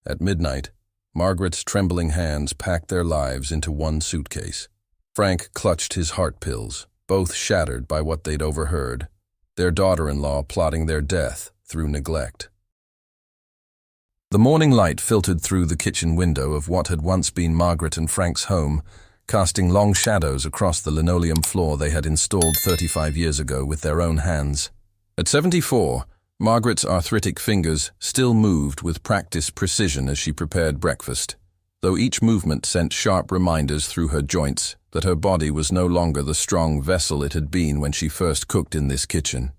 At midnight, Margaret's trembling hands packed their lives into one suitcase. Frank clutched his heart pills, both shattered by what they'd overheard, their daughter-in-law plotting their death through neglect. The morning light filtered through the kitchen window of what had once been Margaret and Frank's home, casting long shadows across the linoleum floor they had installed 35 years ago with their own hands. At 74, Margaret's arthritic fingers still moved with practiced precision as she prepared breakfast, though each movement sent sharp reminders through her joints that her body was no longer the strong vessel it had been when she first cooked in this kitchen.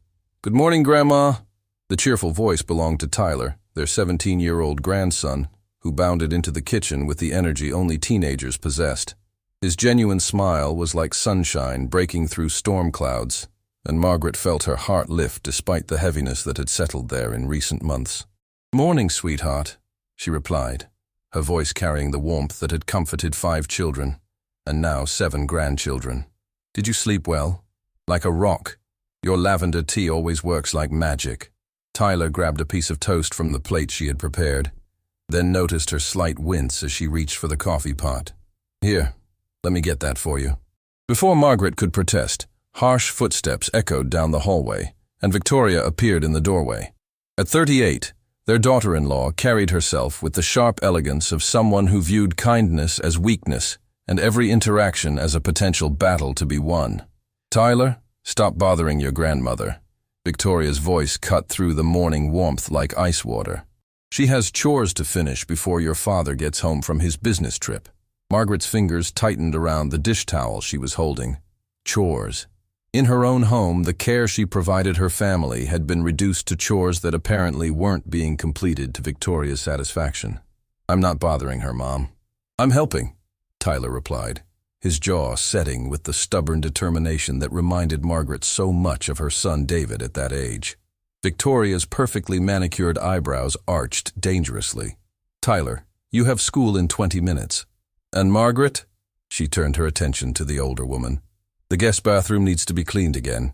"Good morning, Grandma." The cheerful voice belonged to Tyler, their 17-year-old grandson, who bounded into the kitchen with the energy only teenagers possessed. His genuine smile was like sunshine breaking through storm clouds, and Margaret felt her heart lift despite the heaviness that had settled there in recent months. "Morning, sweetheart," she replied, her voice carrying the warmth that had comforted 5 children, and now 7 grandchildren. "Did you sleep well?" "Like a rock. Your lavender tea always works like magic." Tyler grabbed a piece of toast from the plate she had prepared, then noticed her slight wince as she reached for the coffee pot. "Here, let me get that for you." Before Margaret could protest, harsh footsteps echoed down the hallway, and Victoria appeared in the doorway. At 38, their daughter-in-law carried herself with the sharp elegance of someone who viewed kindness as weakness and every interaction as a potential battle to be won. "Tyler, stop bothering your grandmother." Victoria's voice cut through the morning warmth like ice water. "She has chores to finish before your father gets home from his business trip." Margaret's fingers tightened around the dish towel she was holding. Chores. In her own home, the care she provided her family had been reduced to chores that apparently weren't being completed to Victoria's satisfaction. "I'm not bothering her, Mom. I'm helping," Tyler replied, his jaw setting with the stubborn determination that reminded Margaret so much of her son David at that age. Victoria's perfectly manicured eyebrows arched dangerously. "Tyler, you have school in 20 minutes. And Margaret?" She turned her attention to the older woman. "The guest bathroom needs to be cleaned again.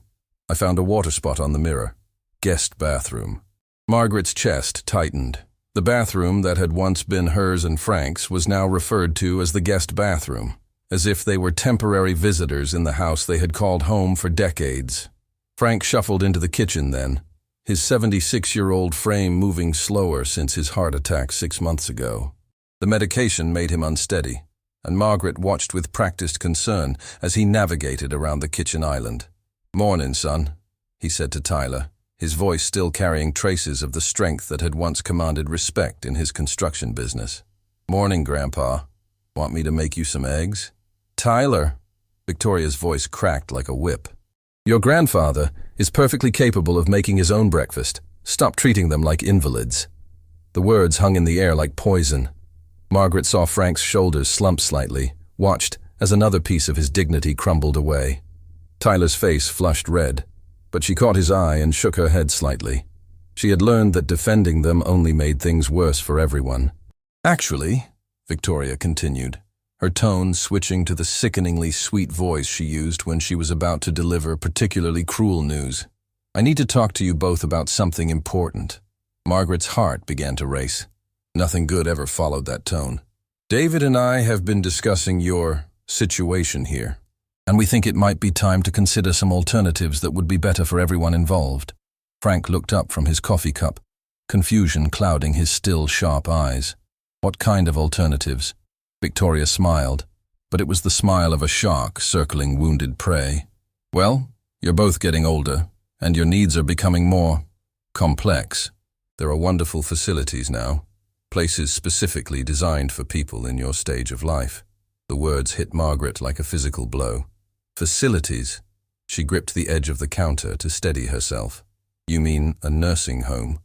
I found a water spot on the mirror." Guest bathroom. Margaret's chest tightened. The bathroom that had once been hers and Frank's was now referred to as the guest bathroom, as if they were temporary visitors in the house they had called home for decades. Frank shuffled into the kitchen then, his 76-year-old frame moving slower since his heart attack 6 months ago. The medication made him unsteady, and Margaret watched with practiced concern as he navigated around the kitchen island. "Mornin', son," he said to Tyler, his voice still carrying traces of the strength that had once commanded respect in his construction business. "Morning, Grandpa. Want me to make you some eggs?" "Tyler," Victoria's voice cracked like a whip. "Your grandfather is perfectly capable of making his own breakfast. Stop treating them like invalids." The words hung in the air like poison. Margaret saw Frank's shoulders slump slightly, watched as another piece of his dignity crumbled away. Tyler's face flushed red, but she caught his eye and shook her head slightly. She had learned that defending them only made things worse for everyone. "Actually," Victoria continued, her tone switching to the sickeningly sweet voice she used when she was about to deliver particularly cruel news, "I need to talk to you both about something important." Margaret's heart began to race. Nothing good ever followed that tone. "David and I have been discussing your situation here, and we think it might be time to consider some alternatives that would be better for everyone involved." Frank looked up from his coffee cup, confusion clouding his still sharp eyes. "What kind of alternatives?" Victoria smiled, but it was the smile of a shark circling wounded prey. "Well, you're both getting older, and your needs are becoming more complex. There are wonderful facilities now, places specifically designed for people in your stage of life." The words hit Margaret like a physical blow. "Facilities?" She gripped the edge of the counter to steady herself. "You mean a nursing home?"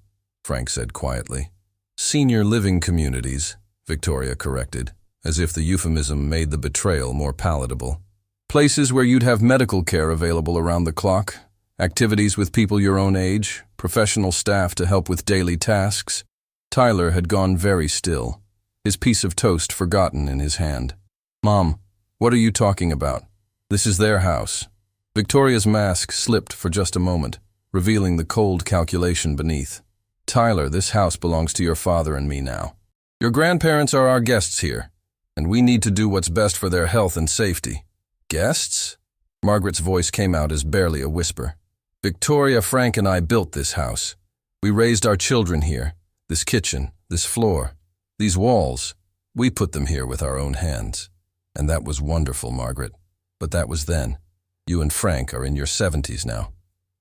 Frank said quietly. "Senior living communities," Victoria corrected, as if the euphemism made the betrayal more palatable. "Places where you'd have medical care available around the clock, activities with people your own age, professional staff to help with daily tasks." Tyler had gone very still, his piece of toast forgotten in his hand. "Mom, what are you talking about? This is their house." Victoria's mask slipped for just a moment, revealing the cold calculation beneath. "Tyler, this house belongs to your father and me now. Your grandparents are our guests here, and we need to do what's best for their health and safety. Guests? Margaret's voice came out as barely a whisper. Victoria, Frank, and I built this house. We raised our children here. This kitchen, this floor, these walls. We put them here with our own hands. And that was wonderful, Margaret. But that was then. You and Frank are in your 70s now.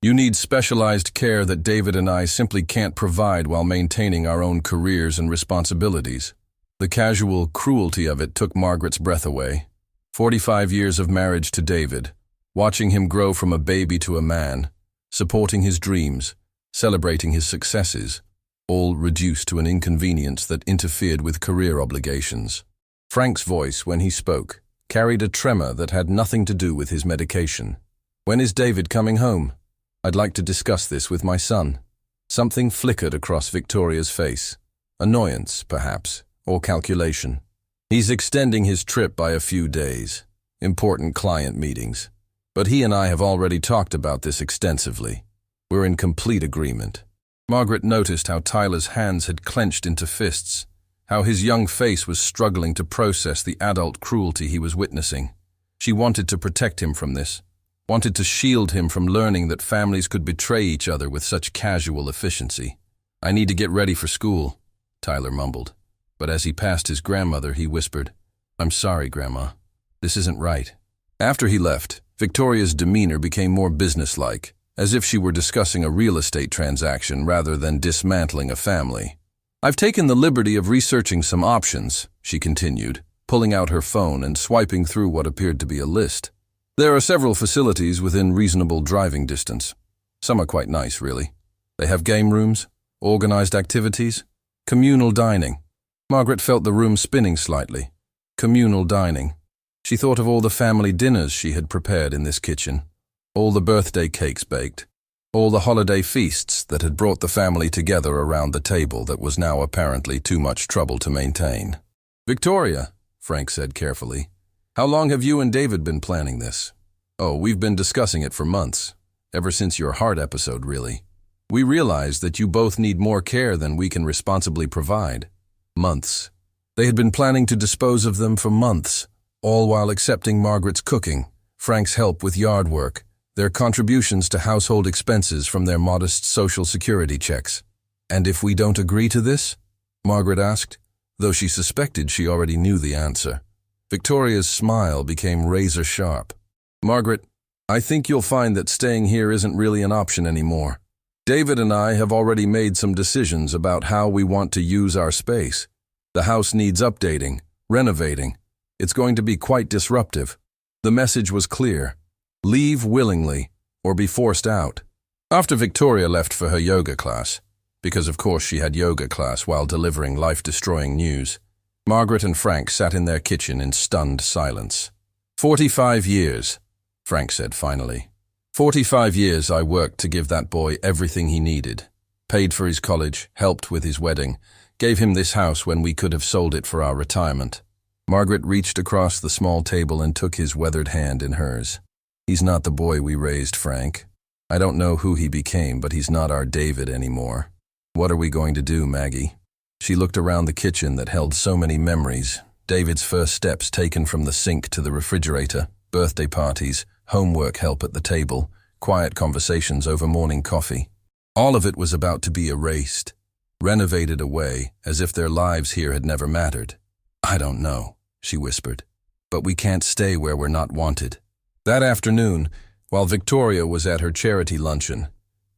You need specialized care that David and I simply can't provide while maintaining our own careers and responsibilities. The casual cruelty of it took Margaret's breath away. 45 years of marriage to David, watching him grow from a baby to a man, supporting his dreams, celebrating his successes, all reduced to an inconvenience that interfered with career obligations. Frank's voice, when he spoke, carried a tremor that had nothing to do with his medication. When is David coming home? I'd like to discuss this with my son. Something flickered across Victoria's face. Annoyance, perhaps, or calculation. He's extending his trip by a few days. Important client meetings. But he and I have already talked about this extensively. We're in complete agreement. Margaret noticed how Tyler's hands had clenched into fists, how his young face was struggling to process the adult cruelty he was witnessing. She wanted to protect him from this, wanted to shield him from learning that families could betray each other with such casual efficiency. I need to get ready for school, Tyler mumbled. But as he passed his grandmother, he whispered, I'm sorry, Grandma. This isn't right. After he left, Victoria's demeanor became more businesslike, as if she were discussing a real estate transaction rather than dismantling a family. I've taken the liberty of researching some options, she continued, pulling out her phone and swiping through what appeared to be a list. There are several facilities within reasonable driving distance. Some are quite nice, really. They have game rooms, organized activities, communal dining. Margaret felt the room spinning slightly. Communal dining. She thought of all the family dinners she had prepared in this kitchen, all the birthday cakes baked, all the holiday feasts that had brought the family together around the table that was now apparently too much trouble to maintain. Victoria, Frank said carefully, how long have you and David been planning this? Oh, we've been discussing it for months, ever since your heart episode, really. We realized that you both need more care than we can responsibly provide. Months. They had been planning to dispose of them for months, all while accepting Margaret's cooking, Frank's help with yard work, their contributions to household expenses from their modest Social Security checks. And if we don't agree to this? Margaret asked, though she suspected she already knew the answer. Victoria's smile became razor-sharp. Margaret, I think you'll find that staying here isn't really an option anymore. David and I have already made some decisions about how we want to use our space. The house needs updating, renovating. It's going to be quite disruptive. The message was clear. Leave willingly, or be forced out. After Victoria left for her yoga class, because of course she had yoga class while delivering life-destroying news, Margaret and Frank sat in their kitchen in stunned silence. 45 years, Frank said finally. 45 years I worked to give that boy everything he needed. Paid for his college, helped with his wedding, gave him this house when we could have sold it for our retirement. Margaret reached across the small table and took his weathered hand in hers. He's not the boy we raised, Frank. I don't know who he became, but he's not our David anymore. What are we going to do, Maggie? She looked around the kitchen that held so many memories. David's first steps taken from the sink to the refrigerator, birthday parties, homework help at the table, quiet conversations over morning coffee. All of it was about to be erased, renovated away, as if their lives here had never mattered. I don't know, she whispered, but we can't stay where we're not wanted. That afternoon, while Victoria was at her charity luncheon,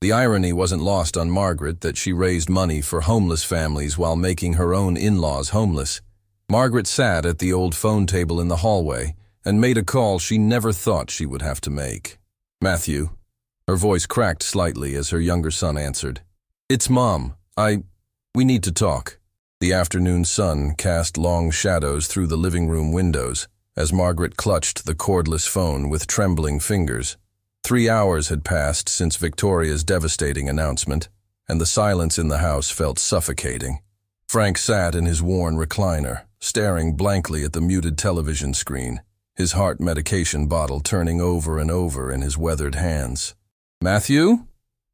the irony wasn't lost on Margaret that she raised money for homeless families while making her own in-laws homeless. Margaret sat at the old phone table in the hallway and made a call she never thought she would have to make. Matthew. Her voice cracked slightly as her younger son answered. It's Mom. We need to talk. The afternoon sun cast long shadows through the living room windows as Margaret clutched the cordless phone with trembling fingers. 3 hours had passed since Victoria's devastating announcement, and the silence in the house felt suffocating. Frank sat in his worn recliner, staring blankly at the muted television screen, his heart medication bottle turning over and over in his weathered hands. Matthew?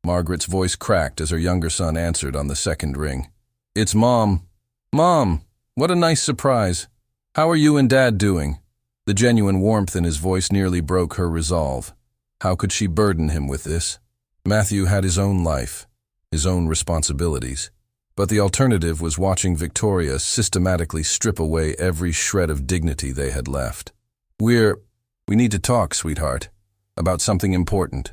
Margaret's voice cracked as her younger son answered on the second ring. It's Mom. Mom! What a nice surprise. How are you and Dad doing? The genuine warmth in his voice nearly broke her resolve. How could she burden him with this? Matthew had his own life, his own responsibilities. But the alternative was watching Victoria systematically strip away every shred of dignity they had left. We need to talk, sweetheart, about something important.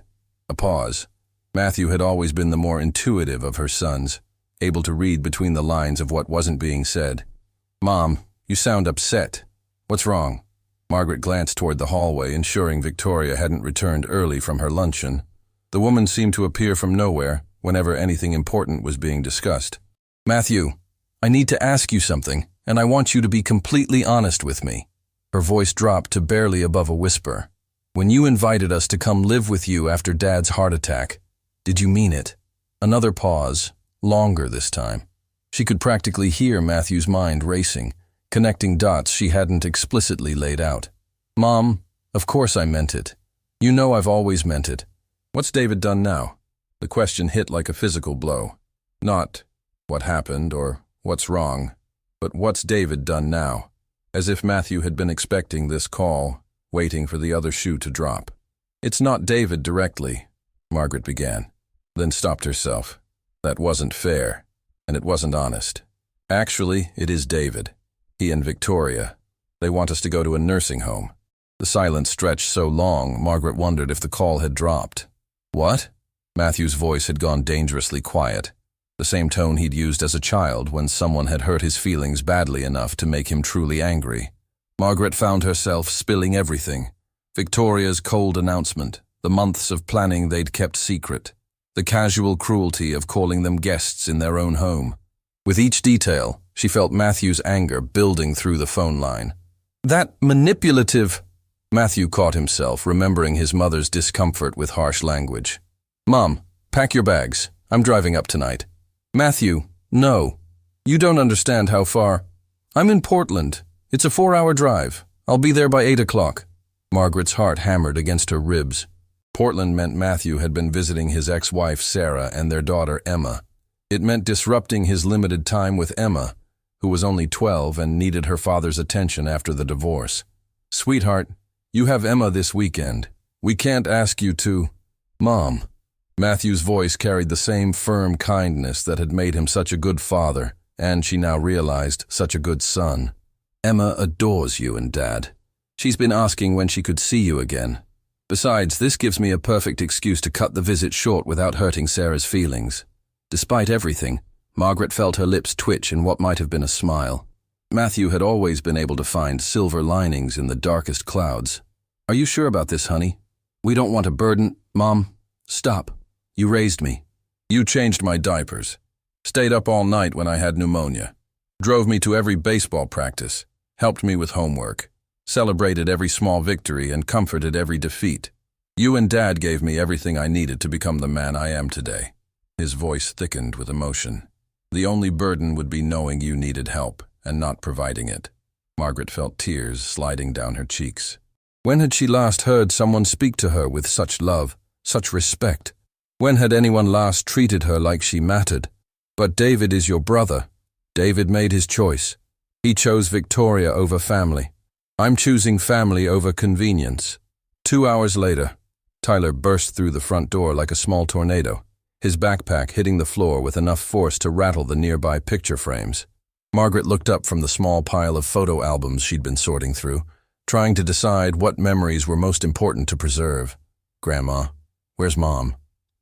A pause. Matthew had always been the more intuitive of her sons, able to read between the lines of what wasn't being said. Mom, you sound upset. What's wrong? Margaret glanced toward the hallway, ensuring Victoria hadn't returned early from her luncheon. The woman seemed to appear from nowhere whenever anything important was being discussed. Matthew, I need to ask you something, and I want you to be completely honest with me. Her voice dropped to barely above a whisper. When you invited us to come live with you after Dad's heart attack, did you mean it? Another pause, longer this time. She could practically hear Matthew's mind racing, connecting dots she hadn't explicitly laid out. Mom, of course I meant it. You know I've always meant it. What's David done now? The question hit like a physical blow. Not what happened or what's wrong, but what's David done now? As if Matthew had been expecting this call, waiting for the other shoe to drop. It's not David directly, Margaret began, then stopped herself. That wasn't fair, and it wasn't honest. Actually, it is David. He and Victoria. They want us to go to a nursing home. The silence stretched so long, Margaret wondered if the call had dropped. What? Matthew's voice had gone dangerously quiet, the same tone he'd used as a child when someone had hurt his feelings badly enough to make him truly angry. Margaret found herself spilling everything. Victoria's cold announcement, the months of planning they'd kept secret, the casual cruelty of calling them guests in their own home. With each detail, she felt Matthew's anger building through the phone line. That manipulative... Matthew caught himself, remembering his mother's discomfort with harsh language. Mom, pack your bags. I'm driving up tonight. Matthew, no. You don't understand how far. I'm in Portland. It's a 4-hour drive. I'll be there by 8 o'clock. Margaret's heart hammered against her ribs. Portland meant Matthew had been visiting his ex-wife Sarah and their daughter Emma. It meant disrupting his limited time with Emma, who was only 12 and needed her father's attention after the divorce. Sweetheart, you have Emma this weekend. We can't ask you to... Mom. Matthew's voice carried the same firm kindness that had made him such a good father, and she now realized, such a good son. Emma adores you and Dad. She's been asking when she could see you again. Besides, this gives me a perfect excuse to cut the visit short without hurting Sarah's feelings. Despite everything, Margaret felt her lips twitch in what might have been a smile. Matthew had always been able to find silver linings in the darkest clouds. Are you sure about this, honey? We don't want to burden... Mom, stop. You raised me. You changed my diapers. Stayed up all night when I had pneumonia. Drove me to every baseball practice. Helped me with homework. Celebrated every small victory and comforted every defeat. You and Dad gave me everything I needed to become the man I am today. His voice thickened with emotion. The only burden would be knowing you needed help and not providing it. Margaret felt tears sliding down her cheeks. When had she last heard someone speak to her with such love, such respect? When had anyone last treated her like she mattered? But David is your brother. David made his choice. He chose Victoria over family. I'm choosing family over convenience. 2 hours later, Tyler burst through the front door like a small tornado, his backpack hitting the floor with enough force to rattle the nearby picture frames. Margaret looked up from the small pile of photo albums she'd been sorting through, trying to decide what memories were most important to preserve. Grandma, where's Mom?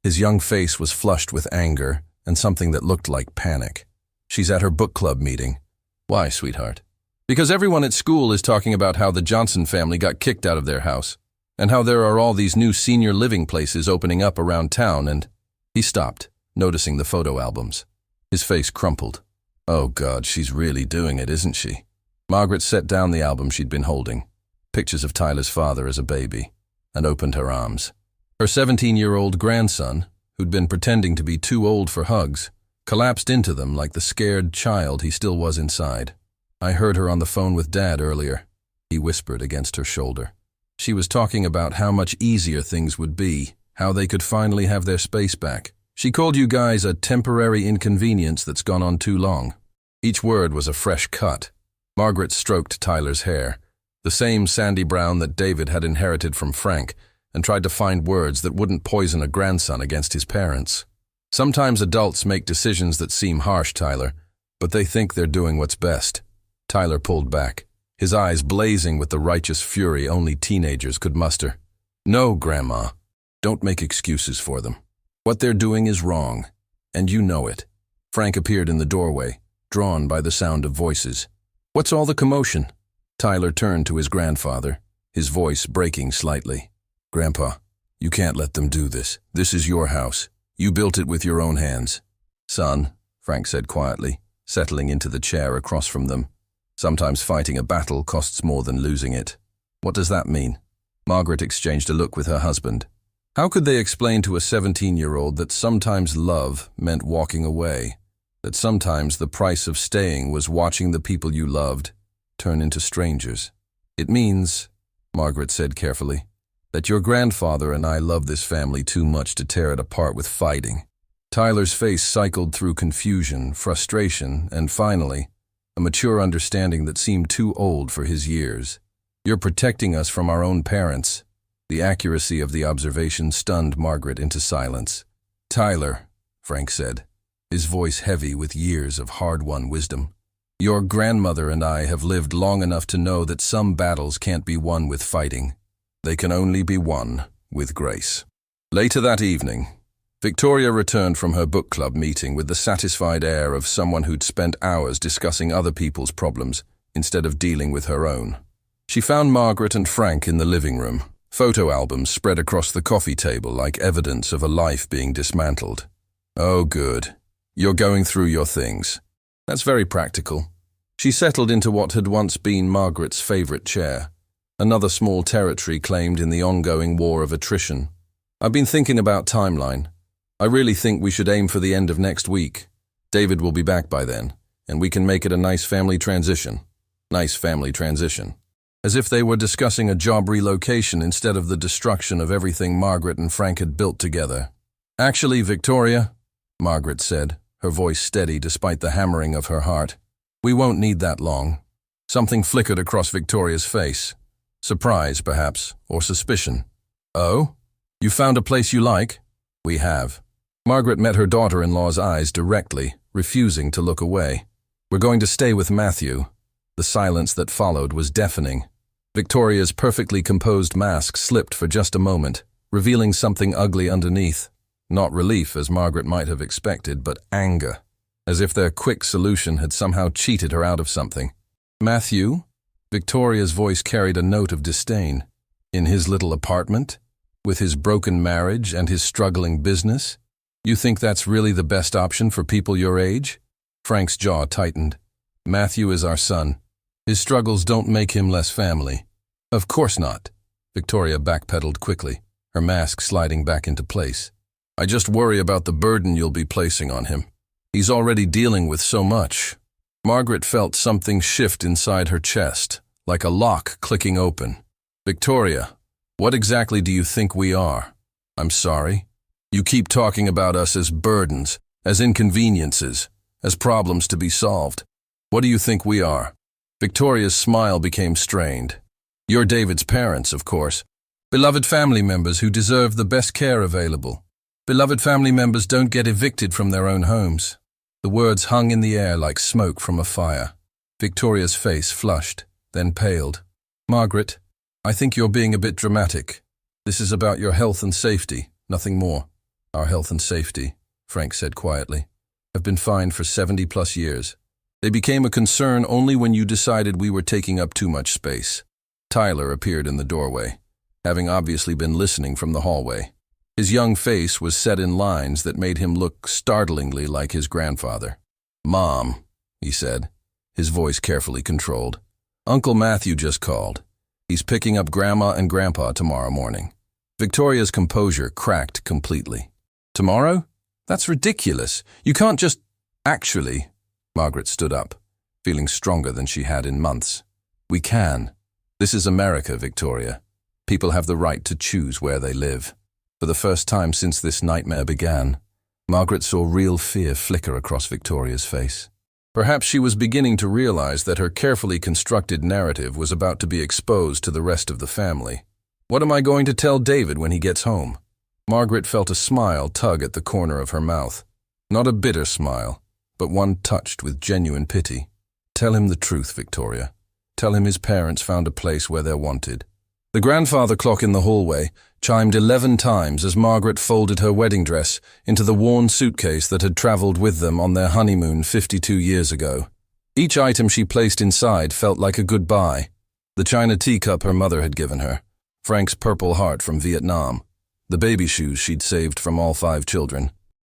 His young face was flushed with anger and something that looked like panic. She's at her book club meeting. Why, sweetheart? Because everyone at school is talking about how the Johnson family got kicked out of their house, and how there are all these new senior living places opening up around town, and... He stopped, noticing the photo albums. His face crumpled. Oh God, she's really doing it, isn't she? Margaret set down the album she'd been holding, pictures of Tyler's father as a baby, and opened her arms. Her 17-year-old grandson, who'd been pretending to be too old for hugs, collapsed into them like the scared child he still was inside. I heard her on the phone with Dad earlier, he whispered against her shoulder. She was talking about how much easier things would be, how they could finally have their space back. She called you guys a temporary inconvenience that's gone on too long. Each word was a fresh cut, Margaret stroked Tyler's hair, the same sandy brown that David had inherited from Frank, and tried to find words that wouldn't poison a grandson against his parents. Sometimes adults make decisions that seem harsh, Tyler, but they think they're doing what's best. Tyler pulled back, his eyes blazing with the righteous fury only teenagers could muster. No, Grandma. Don't make excuses for them. What they're doing is wrong, and you know it. Frank appeared in the doorway, drawn by the sound of voices. What's all the commotion? Tyler turned to his grandfather, his voice breaking slightly. Grandpa, you can't let them do this. This is your house. You built it with your own hands. Son, Frank said quietly, settling into the chair across from them. Sometimes fighting a battle costs more than losing it. What does that mean? Margaret exchanged a look with her husband. How could they explain to a 17-year-old that sometimes love meant walking away, that sometimes the price of staying was watching the people you loved turn into strangers? It means, Margaret said carefully, that your grandfather and I love this family too much to tear it apart with fighting. Tyler's face cycled through confusion, frustration, and finally, a mature understanding that seemed too old for his years. You're protecting us from our own parents. The accuracy of the observation stunned Margaret into silence. Tyler, Frank said, his voice heavy with years of hard-won wisdom. Your grandmother and I have lived long enough to know that some battles can't be won with fighting. They can only be won with grace. Later that evening, Victoria returned from her book club meeting with the satisfied air of someone who'd spent hours discussing other people's problems instead of dealing with her own. She found Margaret and Frank in the living room, photo albums spread across the coffee table like evidence of a life being dismantled. Oh, good. You're going through your things. That's very practical. She settled into what had once been Margaret's favorite chair, another small territory claimed in the ongoing war of attrition. I've been thinking about timeline. I really think we should aim for the end of next week. David will be back by then, and we can make it a nice family transition. Nice family transition. As if they were discussing a job relocation instead of the destruction of everything Margaret and Frank had built together. Actually, Victoria, Margaret said, her voice steady despite the hammering of her heart, we won't need that long. Something flickered across Victoria's face. Surprise, perhaps, or suspicion. Oh? You found a place you like? We have. Margaret met her daughter-in-law's eyes directly, refusing to look away. We're going to stay with Matthew. The silence that followed was deafening. Victoria's perfectly composed mask slipped for just a moment, revealing something ugly underneath. Not relief, as Margaret might have expected, but anger, as if their quick solution had somehow cheated her out of something. Matthew? Victoria's voice carried a note of disdain. In his little apartment? With his broken marriage and his struggling business? You think that's really the best option for people your age? Frank's jaw tightened. Matthew is our son. His struggles don't make him less family. Of course not. Victoria backpedaled quickly, her mask sliding back into place. I just worry about the burden you'll be placing on him. He's already dealing with so much. Margaret felt something shift inside her chest, like a lock clicking open. Victoria, what exactly do you think we are? I'm sorry. You keep talking about us as burdens, as inconveniences, as problems to be solved. What do you think we are? Victoria's smile became strained. You're David's parents, of course. Beloved family members who deserve the best care available. Beloved family members don't get evicted from their own homes. The words hung in the air like smoke from a fire. Victoria's face flushed, then paled. Margaret, I think you're being a bit dramatic. This is about your health and safety, nothing more. Our health and safety, Frank said quietly, have been fine for 70+ years. They became a concern only when you decided we were taking up too much space. Tyler appeared in the doorway, having obviously been listening from the hallway. His young face was set in lines that made him look startlingly like his grandfather. Mom, he said, his voice carefully controlled. Uncle Matthew just called. He's picking up Grandma and Grandpa tomorrow morning. Victoria's composure cracked completely. Tomorrow? That's ridiculous. You can't just... Actually, Margaret stood up, feeling stronger than she had in months. We can. This is America, Victoria. People have the right to choose where they live. For the first time since this nightmare began, Margaret saw real fear flicker across Victoria's face. Perhaps she was beginning to realize that her carefully constructed narrative was about to be exposed to the rest of the family. What am I going to tell David when he gets home? Margaret felt a smile tug at the corner of her mouth. Not a bitter smile, but one touched with genuine pity. Tell him the truth, Victoria. Tell him his parents found a place where they're wanted. The grandfather clock in the hallway chimed 11 times as Margaret folded her wedding dress into the worn suitcase that had traveled with them on their honeymoon 52 years ago. Each item she placed inside felt like a goodbye. The china teacup her mother had given her, Frank's Purple Heart from Vietnam, the baby shoes she'd saved from all 5 children.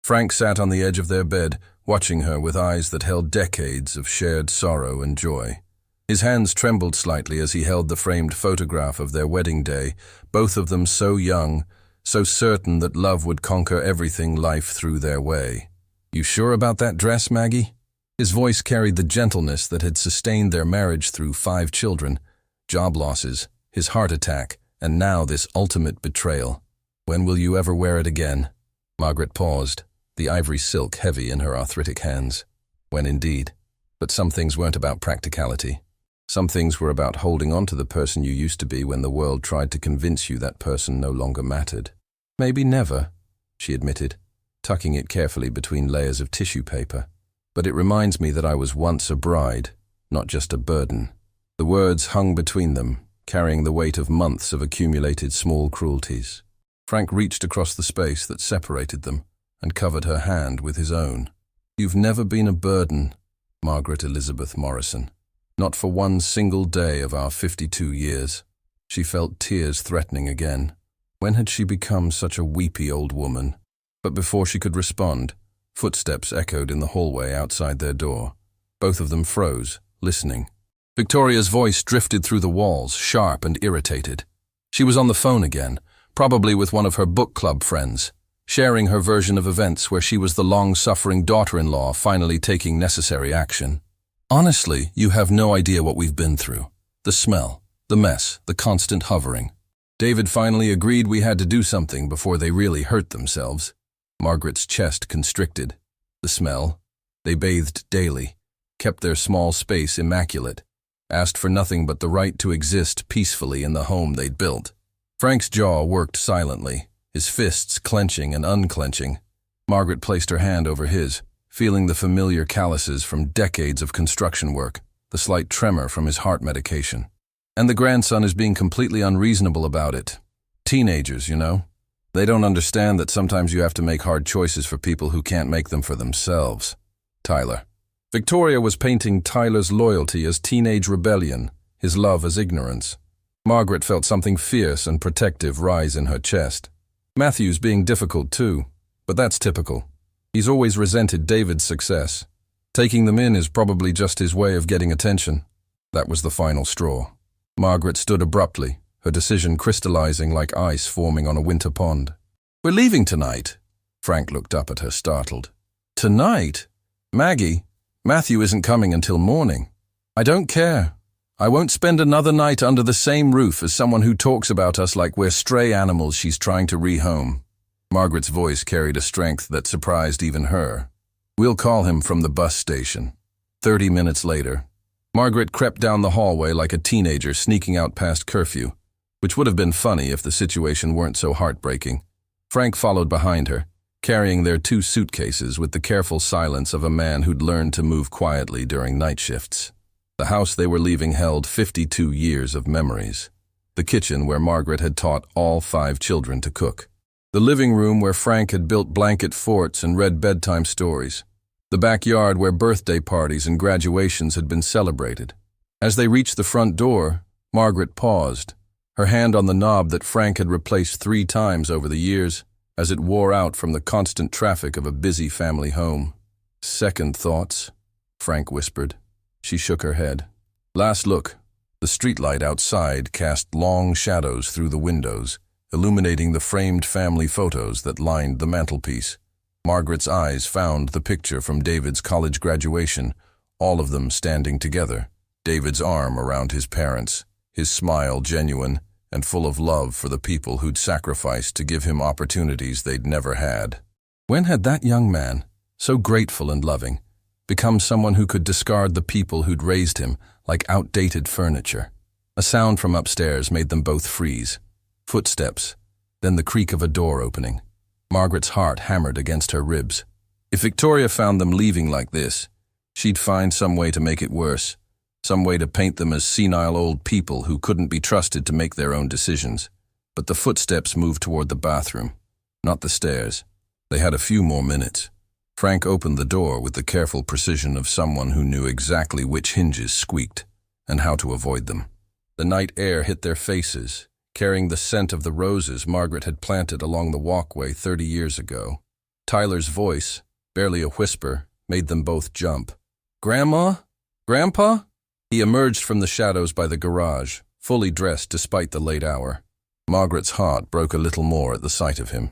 Frank sat on the edge of their bed, watching her with eyes that held decades of shared sorrow and joy. His hands trembled slightly as he held the framed photograph of their wedding day, both of them so young, so certain that love would conquer everything life threw their way. You sure about that dress, Maggie? His voice carried the gentleness that had sustained their marriage through 5 children, job losses, his heart attack, and now this ultimate betrayal. When will you ever wear it again? Margaret paused, the ivory silk heavy in her arthritic hands. When indeed. But some things weren't about practicality. Some things were about holding on to the person you used to be when the world tried to convince you that person no longer mattered. Maybe never, she admitted, tucking it carefully between layers of tissue paper. But it reminds me that I was once a bride, not just a burden. The words hung between them, carrying the weight of months of accumulated small cruelties. Frank reached across the space that separated them and covered her hand with his own. You've never been a burden, Margaret Elizabeth Morrison. Not for one single day of our 52 years. She felt tears threatening again. When had she become such a weepy old woman? But before she could respond, footsteps echoed in the hallway outside their door. Both of them froze, listening. Victoria's voice drifted through the walls, sharp and irritated. She was on the phone again, probably with one of her book club friends, sharing her version of events where she was the long-suffering daughter-in-law finally taking necessary action. Honestly, you have no idea what we've been through. The smell, the mess, the constant hovering. David finally agreed we had to do something before they really hurt themselves. Margaret's chest constricted. The smell. They bathed daily, kept their small space immaculate, asked for nothing but the right to exist peacefully in the home they'd built. Frank's jaw worked silently, his fists clenching and unclenching. Margaret placed her hand over his, feeling the familiar calluses from decades of construction work, the slight tremor from his heart medication. And the grandson is being completely unreasonable about it. Teenagers, you know. They don't understand that sometimes you have to make hard choices for people who can't make them for themselves. Tyler. Victoria was painting Tyler's loyalty as teenage rebellion, his love as ignorance. Margaret felt something fierce and protective rise in her chest. Matthew's being difficult too, but that's typical. He's always resented David's success. Taking them in is probably just his way of getting attention. That was the final straw. Margaret stood abruptly, her decision crystallizing like ice forming on a winter pond. We're leaving tonight. Frank looked up at her, startled. Tonight? Maggie, Matthew isn't coming until morning. I don't care. I won't spend another night under the same roof as someone who talks about us like we're stray animals she's trying to rehome. Margaret's voice carried a strength that surprised even her. We'll call him from the bus station. 30 minutes later, Margaret crept down the hallway like a teenager sneaking out past curfew, which would have been funny if the situation weren't so heartbreaking. Frank followed behind her, carrying their 2 suitcases with the careful silence of a man who'd learned to move quietly during night shifts. The house they were leaving held 52 years of memories. The kitchen where Margaret had taught all 5 children to cook. The living room where Frank had built blanket forts and read bedtime stories. The backyard where birthday parties and graduations had been celebrated. As they reached the front door, Margaret paused, her hand on the knob that Frank had replaced 3 times over the years, as it wore out from the constant traffic of a busy family home. Second thoughts, Frank whispered. She shook her head. Last look. The streetlight outside cast long shadows through the windows, illuminating the framed family photos that lined the mantelpiece. Margaret's eyes found the picture from David's college graduation, all of them standing together, David's arm around his parents, his smile genuine and full of love for the people who'd sacrificed to give him opportunities they'd never had. When had that young man, so grateful and loving, become someone who could discard the people who'd raised him like outdated furniture. A sound from upstairs made them both freeze. Footsteps, then the creak of a door opening. Margaret's heart hammered against her ribs. If Victoria found them leaving like this, she'd find some way to make it worse, some way to paint them as senile old people who couldn't be trusted to make their own decisions. But the footsteps moved toward the bathroom, not the stairs. They had a few more minutes. Frank opened the door with the careful precision of someone who knew exactly which hinges squeaked and how to avoid them. The night air hit their faces, carrying the scent of the roses Margaret had planted along the walkway 30 years ago. Tyler's voice, barely a whisper, made them both jump. "Grandma? Grandpa?" He emerged from the shadows by the garage, fully dressed despite the late hour. Margaret's heart broke a little more at the sight of him.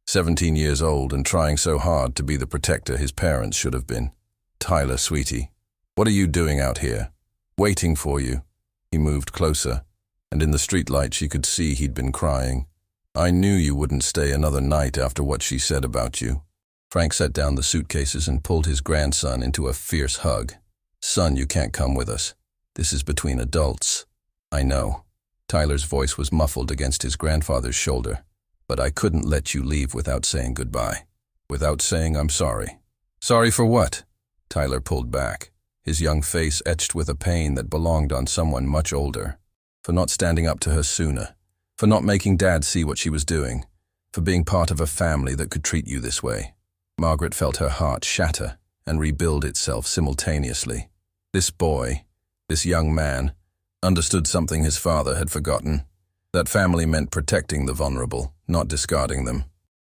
17 years old and trying so hard to be the protector his parents should have been. "Tyler, sweetie, what are you doing out here?" "Waiting for you." He moved closer, and in the streetlight she could see he'd been crying. "I knew you wouldn't stay another night after what she said about you." Frank set down the suitcases and pulled his grandson into a fierce hug. "Son, you can't come with us. This is between adults." "I know." Tyler's voice was muffled against his grandfather's shoulder. "But I couldn't let you leave without saying goodbye. Without saying I'm sorry." "Sorry for what?" Tyler pulled back, his young face etched with a pain that belonged on someone much older. "For not standing up to her sooner. For not making Dad see what she was doing. For being part of a family that could treat you this way." Margaret felt her heart shatter and rebuild itself simultaneously. This boy, this young man, understood something his father had forgotten. That family meant protecting the vulnerable, not discarding them.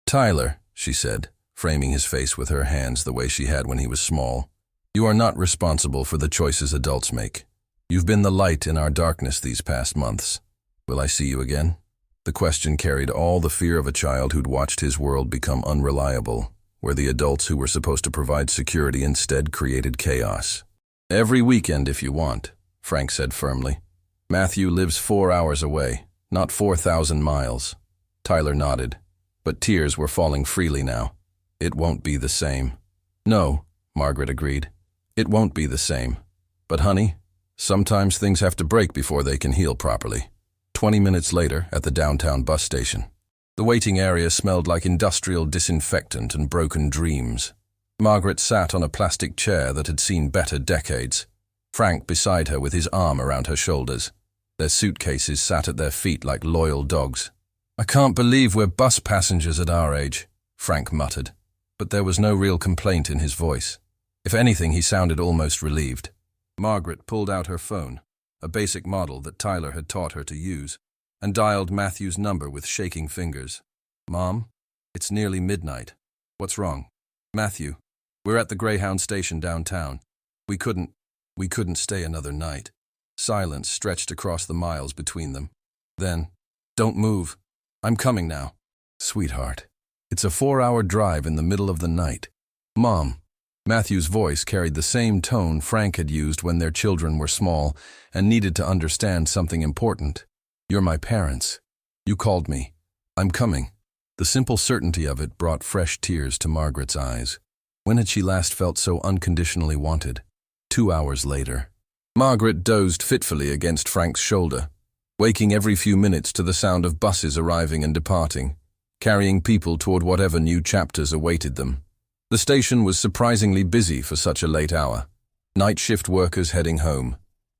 "Tyler," she said, framing his face with her hands the way she had when he was small, "you are not responsible for the choices adults make. You've been the light in our darkness these past months. Will I see you again?" The question carried all the fear of a child who'd watched his world become unreliable, where the adults who were supposed to provide security instead created chaos. "Every weekend if you want," Frank said firmly. "Matthew lives 4 hours away, not 4,000 miles. Tyler nodded, but tears were falling freely now. "It won't be the same." "No," Margaret agreed. "It won't be the same. But honey, sometimes things have to break before they can heal properly." 20 minutes later, at the downtown bus station. The waiting area smelled like industrial disinfectant and broken dreams. Margaret sat on a plastic chair that had seen better decades. Frank beside her with his arm around her shoulders. Their suitcases sat at their feet like loyal dogs. "I can't believe we're bus passengers at our age," Frank muttered. But there was no real complaint in his voice. If anything, he sounded almost relieved. Margaret pulled out her phone, a basic model that Tyler had taught her to use, and dialed Matthew's number with shaking fingers. "Mom, it's nearly midnight. What's wrong?" "Matthew, we're at the Greyhound station downtown. We couldn't stay another night." Silence stretched across the miles between them. Then, "Don't move. I'm coming now." "Sweetheart, it's a 4-hour drive in the middle of the night." "Mom." Matthew's voice carried the same tone Frank had used when their children were small and needed to understand something important. "You're my parents. You called me. I'm coming." The simple certainty of it brought fresh tears to Margaret's eyes. When had she last felt so unconditionally wanted? 2 hours later. Margaret dozed fitfully against Frank's shoulder, waking every few minutes to the sound of buses arriving and departing, carrying people toward whatever new chapters awaited them. The station was surprisingly busy for such a late hour. Night shift workers heading home,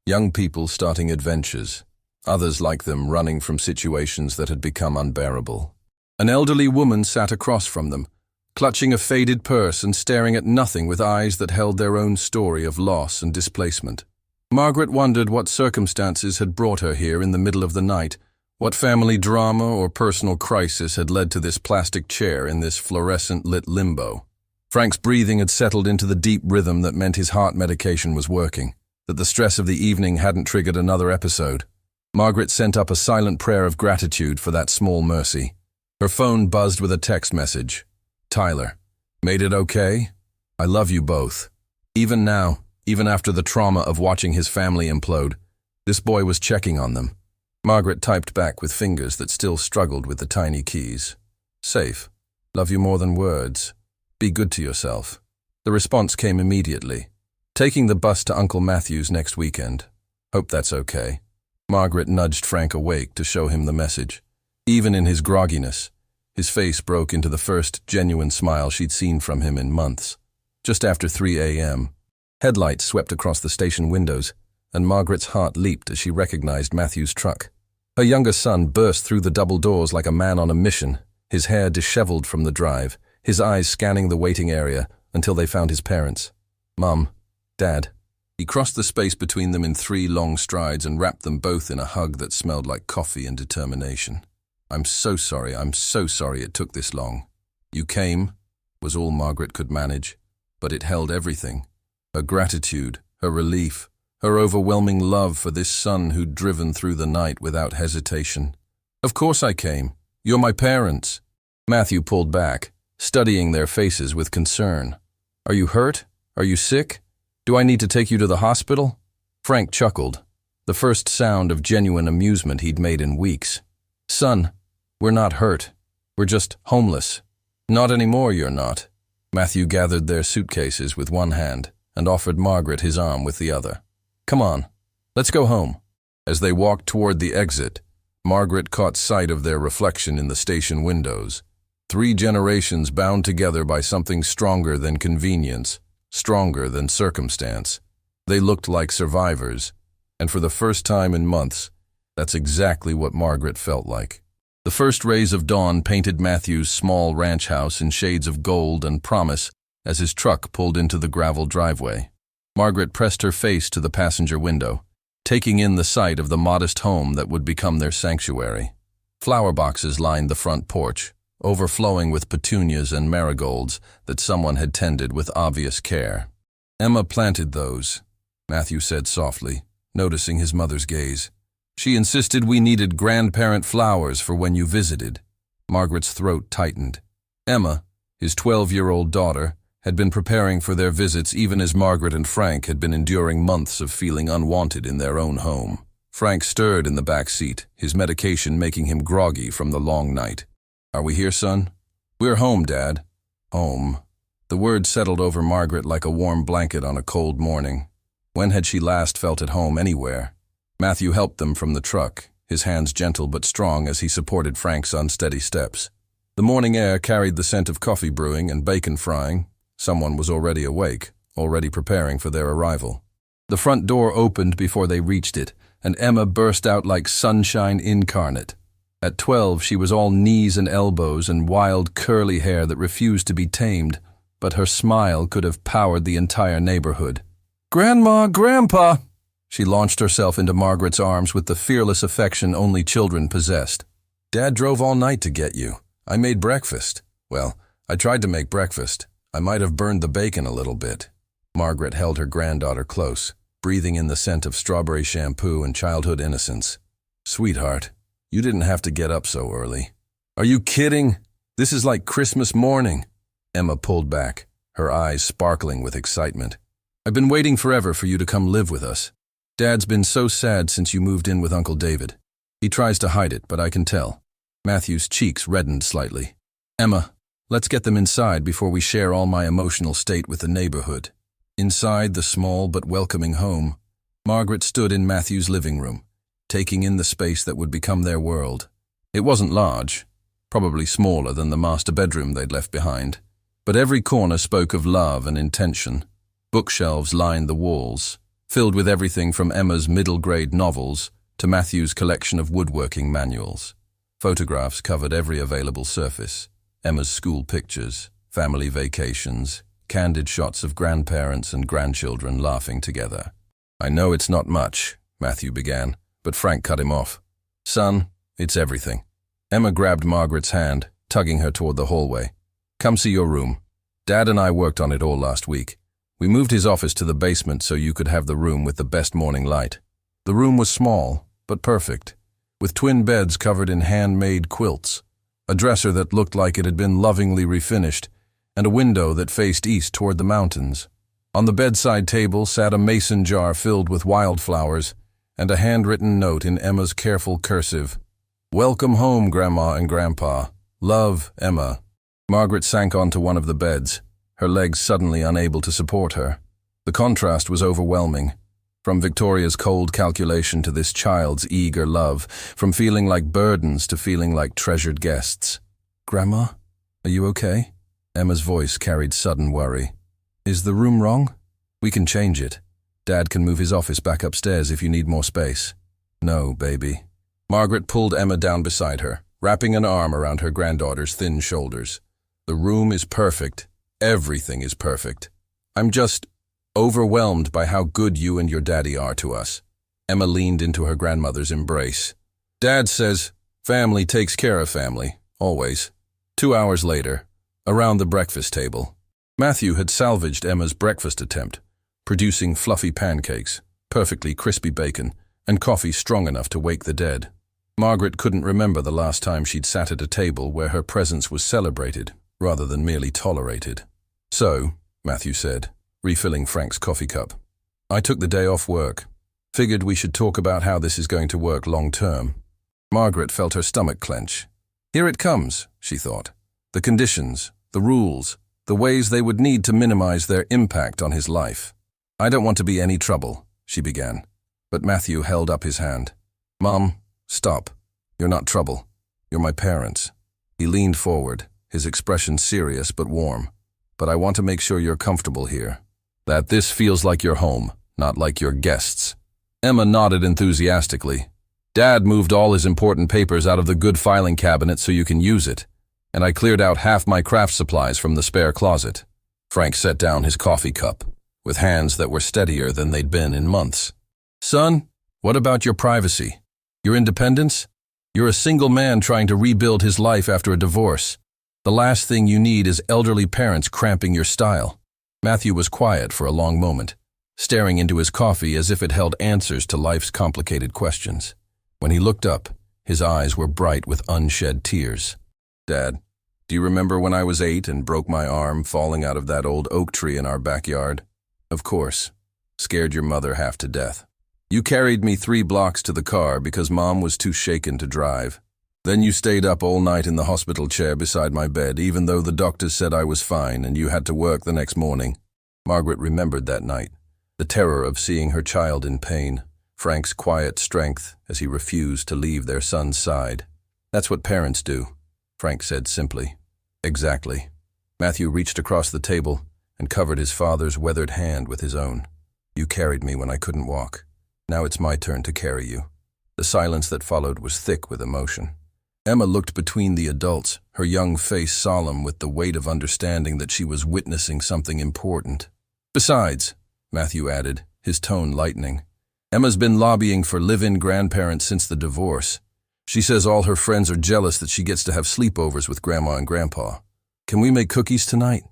young people starting adventures, others like them running from situations that had become unbearable. An elderly woman sat across from them, clutching a faded purse and staring at nothing with eyes that held their own story of loss and displacement. Margaret wondered what circumstances had brought her here in the middle of the night, what family drama or personal crisis had led to this plastic chair in this fluorescent-lit limbo. Frank's breathing had settled into the deep rhythm that meant his heart medication was working, that the stress of the evening hadn't triggered another episode. Margaret sent up a silent prayer of gratitude for that small mercy. Her phone buzzed with a text message. "Tyler, made it okay? I love you both." Even now, even after the trauma of watching his family implode, this boy was checking on them. Margaret typed back with fingers that still struggled with the tiny keys. "Safe. Love you more than words. Be good to yourself." The response came immediately, Taking the bus to Uncle Matthew's next weekend. Hope that's okay. Margaret nudged Frank awake to show him the message. Even in his grogginess, his face broke into the first genuine smile she'd seen from him in months. Just after 3 a.m., headlights swept across the station windows, and Margaret's heart leaped as she recognized Matthew's truck. Her younger son burst through the double doors like a man on a mission, his hair disheveled from the drive, his eyes scanning the waiting area until they found his parents. Mum, Dad. He crossed the space between them in 3 long strides and wrapped them both in a hug that smelled like coffee and determination. I'm so sorry it took this long. You came, was all Margaret could manage, but it held everything. Her gratitude, her relief, her overwhelming love for this son who'd driven through the night without hesitation. Of course I came. You're my parents. Matthew pulled back, studying their faces with concern. Are you hurt? Are you sick? Do I need to take you to the hospital? Frank chuckled, the first sound of genuine amusement he'd made in weeks. Son, we're not hurt. We're just homeless. Not anymore, you're not. Matthew gathered their suitcases with one hand and offered Margaret his arm with the other. Come on, let's go home. As they walked toward the exit, Margaret caught sight of their reflection in the station windows. 3 generations bound together by something stronger than convenience, stronger than circumstance. They looked like survivors, and for the first time in months, that's exactly what Margaret felt like. The first rays of dawn painted Matthew's small ranch house in shades of gold and promise as his truck pulled into the gravel driveway. Margaret pressed her face to the passenger window, taking in the sight of the modest home that would become their sanctuary. Flower boxes lined the front porch, overflowing with petunias and marigolds that someone had tended with obvious care. Emma planted those, Matthew said softly, noticing his mother's gaze. She insisted we needed grandparent flowers for when you visited. Margaret's throat tightened. Emma, his 12-year-old daughter, had been preparing for their visits even as Margaret and Frank had been enduring months of feeling unwanted in their own home. Frank stirred in the back seat, his medication making him groggy from the long night. Are we here, son? We're home, Dad. Home. The word settled over Margaret like a warm blanket on a cold morning. When had she last felt at home anywhere? Matthew helped them from the truck, his hands gentle but strong as he supported Frank's unsteady steps. The morning air carried the scent of coffee brewing and bacon frying. Someone was already awake, already preparing for their arrival. The front door opened before they reached it, and Emma burst out like sunshine incarnate. At 12, she was all knees and elbows and wild curly hair that refused to be tamed, but her smile could have powered the entire neighborhood. Grandma, Grandpa! She launched herself into Margaret's arms with the fearless affection only children possessed. Dad drove all night to get you. I made breakfast. Well, I tried to make breakfast. I might have burned the bacon a little bit. Margaret held her granddaughter close, breathing in the scent of strawberry shampoo and childhood innocence. Sweetheart, you didn't have to get up so early. Are you kidding? This is like Christmas morning. Emma pulled back, her eyes sparkling with excitement. I've been waiting forever for you to come live with us. Dad's been so sad since you moved in with Uncle David. He tries to hide it, but I can tell. Matthew's cheeks reddened slightly. Emma, let's get them inside before we share all my emotional state with the neighborhood. Inside the small but welcoming home, Margaret stood in Matthew's living room, taking in the space that would become their world. It wasn't large, probably smaller than the master bedroom they'd left behind, but every corner spoke of love and intention. Bookshelves lined the walls, filled with everything from Emma's middle-grade novels to Matthew's collection of woodworking manuals. Photographs covered every available surface. Emma's school pictures, family vacations, candid shots of grandparents and grandchildren laughing together. I know it's not much, Matthew began, but Frank cut him off. Son, it's everything. Emma grabbed Margaret's hand, tugging her toward the hallway. Come see your room. Dad and I worked on it all last week. We moved his office to the basement so you could have the room with the best morning light. The room was small, but perfect, with twin beds covered in handmade quilts, a dresser that looked like it had been lovingly refinished, and a window that faced east toward the mountains. On the bedside table sat a mason jar filled with wildflowers and a handwritten note in Emma's careful cursive. Welcome home, Grandma and Grandpa. Love, Emma. Margaret sank onto one of the beds, her legs suddenly unable to support her. The contrast was overwhelming. From Victoria's cold calculation to this child's eager love, from feeling like burdens to feeling like treasured guests. "Grandma, are you okay?" Emma's voice carried sudden worry. "Is the room wrong? We can change it. Dad can move his office back upstairs if you need more space." "No, baby." Margaret pulled Emma down beside her, wrapping an arm around her granddaughter's thin shoulders. "The room is perfect. Everything is perfect. I'm just overwhelmed by how good you and your daddy are to us." Emma leaned into her grandmother's embrace. "Dad says family takes care of family, always." 2 hours later, around the breakfast table, Matthew had salvaged Emma's breakfast attempt, producing fluffy pancakes, perfectly crispy bacon, and coffee strong enough to wake the dead. Margaret couldn't remember the last time she'd sat at a table where her presence was celebrated, rather than merely tolerated. "So," Matthew said, refilling Frank's coffee cup, "I took the day off work. Figured we should talk about how this is going to work long term." Margaret felt her stomach clench. Here it comes, she thought. The conditions, the rules, the ways they would need to minimize their impact on his life. "I don't want to be any trouble," she began. But Matthew held up his hand. "Mom, stop. You're not trouble. You're my parents." He leaned forward, his expression serious but warm. "But I want to make sure you're comfortable here. That this feels like your home, not like your guests." Emma nodded enthusiastically. "Dad moved all his important papers out of the good filing cabinet so you can use it, and I cleared out half my craft supplies from the spare closet." Frank set down his coffee cup, with hands that were steadier than they'd been in months. "Son, what about your privacy? Your independence? You're a single man trying to rebuild his life after a divorce. The last thing you need is elderly parents cramping your style." Matthew was quiet for a long moment, staring into his coffee as if it held answers to life's complicated questions. When he looked up, his eyes were bright with unshed tears. "Dad, do you remember when I was 8 and broke my arm falling out of that old oak tree in our backyard? Of course. Scared your mother half to death. You carried me 3 blocks to the car because Mom was too shaken to drive. Then you stayed up all night in the hospital chair beside my bed, even though the doctors said I was fine and you had to work the next morning." Margaret remembered that night, the terror of seeing her child in pain, Frank's quiet strength as he refused to leave their son's side. "That's what parents do," Frank said simply. "Exactly." Matthew reached across the table and covered his father's weathered hand with his own. "You carried me when I couldn't walk. Now it's my turn to carry you." The silence that followed was thick with emotion. Emma looked between the adults, her young face solemn with the weight of understanding that she was witnessing something important. "Besides," Matthew added, his tone lightening, "Emma's been lobbying for live-in grandparents since the divorce. She says all her friends are jealous that she gets to have sleepovers with Grandma and Grandpa. Can we make cookies tonight?"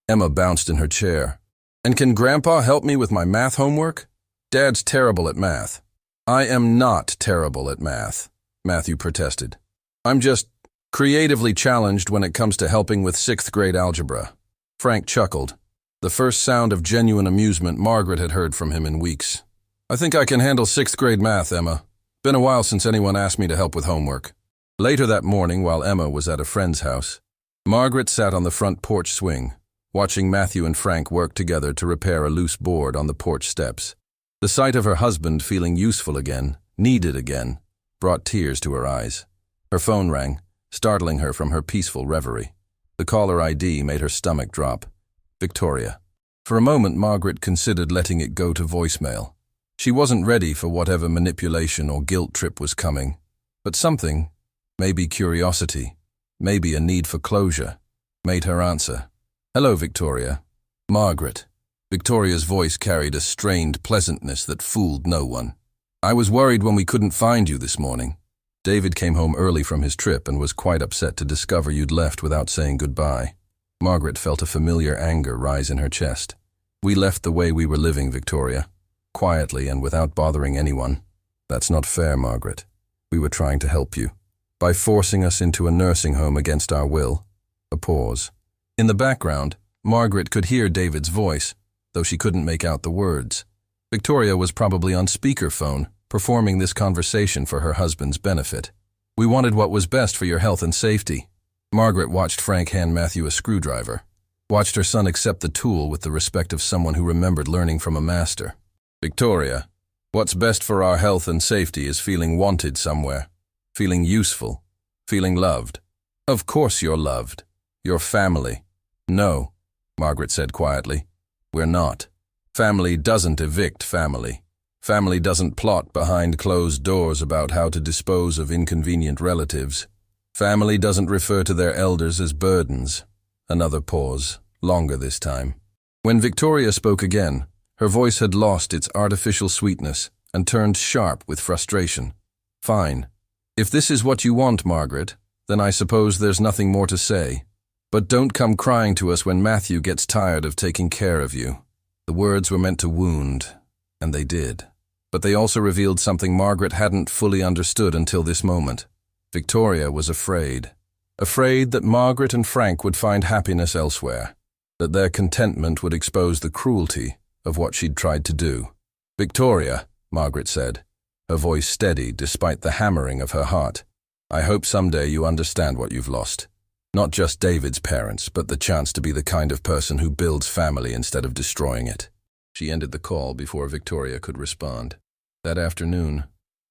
Emma bounced in her chair. "And can Grandpa help me with my math homework? Dad's terrible at math." "I am not terrible at math," Matthew protested. "I'm just creatively challenged when it comes to helping with 6th grade algebra." Frank chuckled, the first sound of genuine amusement Margaret had heard from him in weeks. "I think I can handle 6th grade math, Emma. Been a while since anyone asked me to help with homework." Later that morning, while Emma was at a friend's house, Margaret sat on the front porch swing, watching Matthew and Frank work together to repair a loose board on the porch steps. The sight of her husband feeling useful again, needed again, brought tears to her eyes. Her phone rang, startling her from her peaceful reverie. The caller ID made her stomach drop. Victoria. For a moment, Margaret considered letting it go to voicemail. She wasn't ready for whatever manipulation or guilt trip was coming. But something, maybe curiosity, maybe a need for closure, made her answer. "Hello, Victoria." "Margaret." Victoria's voice carried a strained pleasantness that fooled no one. "I was worried when we couldn't find you this morning. David came home early from his trip and was quite upset to discover you'd left without saying goodbye." Margaret felt a familiar anger rise in her chest. "We left the way we were living, Victoria. Quietly and without bothering anyone." "That's not fair, Margaret. We were trying to help you. By forcing us into a nursing home against our will." A pause. In the background, Margaret could hear David's voice, though she couldn't make out the words. Victoria was probably on speakerphone, performing this conversation for her husband's benefit. "We wanted what was best for your health and safety." Margaret watched Frank hand Matthew a screwdriver. watched her son accept the tool with the respect of someone who remembered learning from a master. Victoria, what's best for our health and safety is feeling wanted somewhere, feeling useful, feeling loved. Of course you're loved. You're family. No, Margaret said quietly. We're not. Family doesn't evict family. Family doesn't plot behind closed doors about how to dispose of inconvenient relatives. Family doesn't refer to their elders as burdens. Another pause, longer this time. When Victoria spoke again, her voice had lost its artificial sweetness and turned sharp with frustration. Fine. If this is what you want, Margaret, then I suppose there's nothing more to say. But don't come crying to us when Matthew gets tired of taking care of you. The words were meant to wound, and they did. But they also revealed something Margaret hadn't fully understood until this moment. Victoria was afraid. Afraid that Margaret and Frank would find happiness elsewhere, that their contentment would expose the cruelty of what she'd tried to do. Victoria, Margaret said, her voice steady despite the hammering of her heart. I hope someday you understand what you've lost. Not just David's parents, but the chance to be the kind of person who builds family instead of destroying it. She ended the call before Victoria could respond. That afternoon,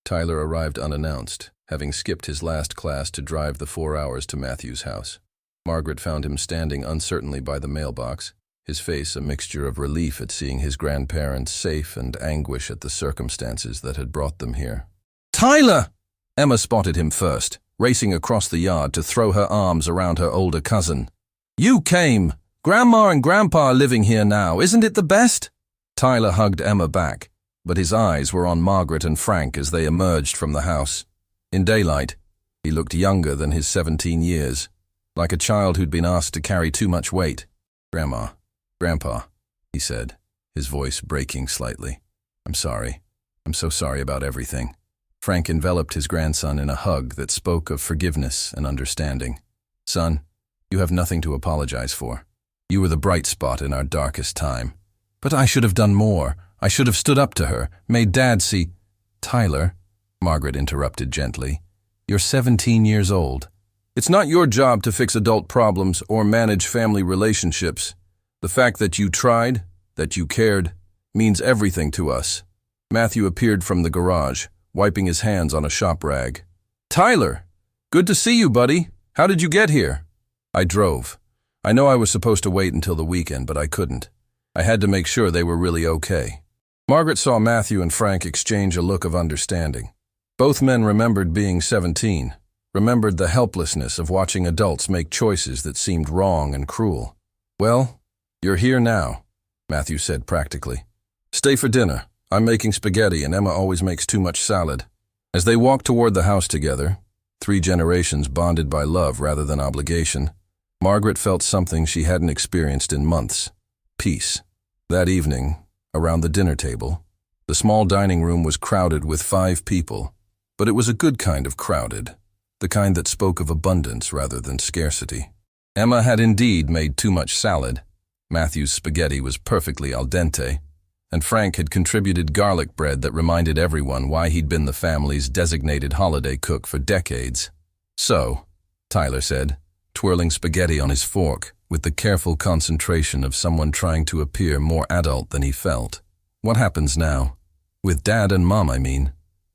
Tyler arrived unannounced, having skipped his last class to drive the 4 hours to Matthew's house. Margaret found him standing uncertainly by the mailbox, his face a mixture of relief at seeing his grandparents safe and anguish at the circumstances that had brought them here. Tyler! Emma spotted him first, racing across the yard to throw her arms around her older cousin. You came! Grandma and Grandpa are living here now, isn't it the best? Tyler hugged Emma back, but his eyes were on Margaret and Frank as they emerged from the house. In daylight, he looked younger than his 17 years, like a child who'd been asked to carry too much weight. Grandma, Grandpa, he said, his voice breaking slightly. I'm sorry. I'm so sorry about everything. Frank enveloped his grandson in a hug that spoke of forgiveness and understanding. Son, you have nothing to apologize for. You were the bright spot in our darkest time. But I should have done more. I should have stood up to her, made Dad see— Tyler, Margaret interrupted gently, you're 17 years old. It's not your job to fix adult problems or manage family relationships. The fact that you tried, that you cared, means everything to us. Matthew appeared from the garage, wiping his hands on a shop rag. Tyler, good to see you, buddy. How did you get here? I drove. I know I was supposed to wait until the weekend, but I couldn't. I had to make sure they were really okay. Margaret saw Matthew and Frank exchange a look of understanding. Both men remembered being 17, remembered the helplessness of watching adults make choices that seemed wrong and cruel. Well, you're here now, Matthew said practically. Stay for dinner. I'm making spaghetti and Emma always makes too much salad. As they walked toward the house together, 3 generations bonded by love rather than obligation, Margaret felt something she hadn't experienced in months. Peace. That evening, around the dinner table, the small dining room was crowded with 5 people, but it was a good kind of crowded, the kind that spoke of abundance rather than scarcity. Emma had indeed made too much salad. Matthew's spaghetti was perfectly al dente, and Frank had contributed garlic bread that reminded everyone why he'd been the family's designated holiday cook for decades. So, Tyler said, twirling spaghetti on his fork with the careful concentration of someone trying to appear more adult than he felt. What happens now? With Dad and Mom, I mean.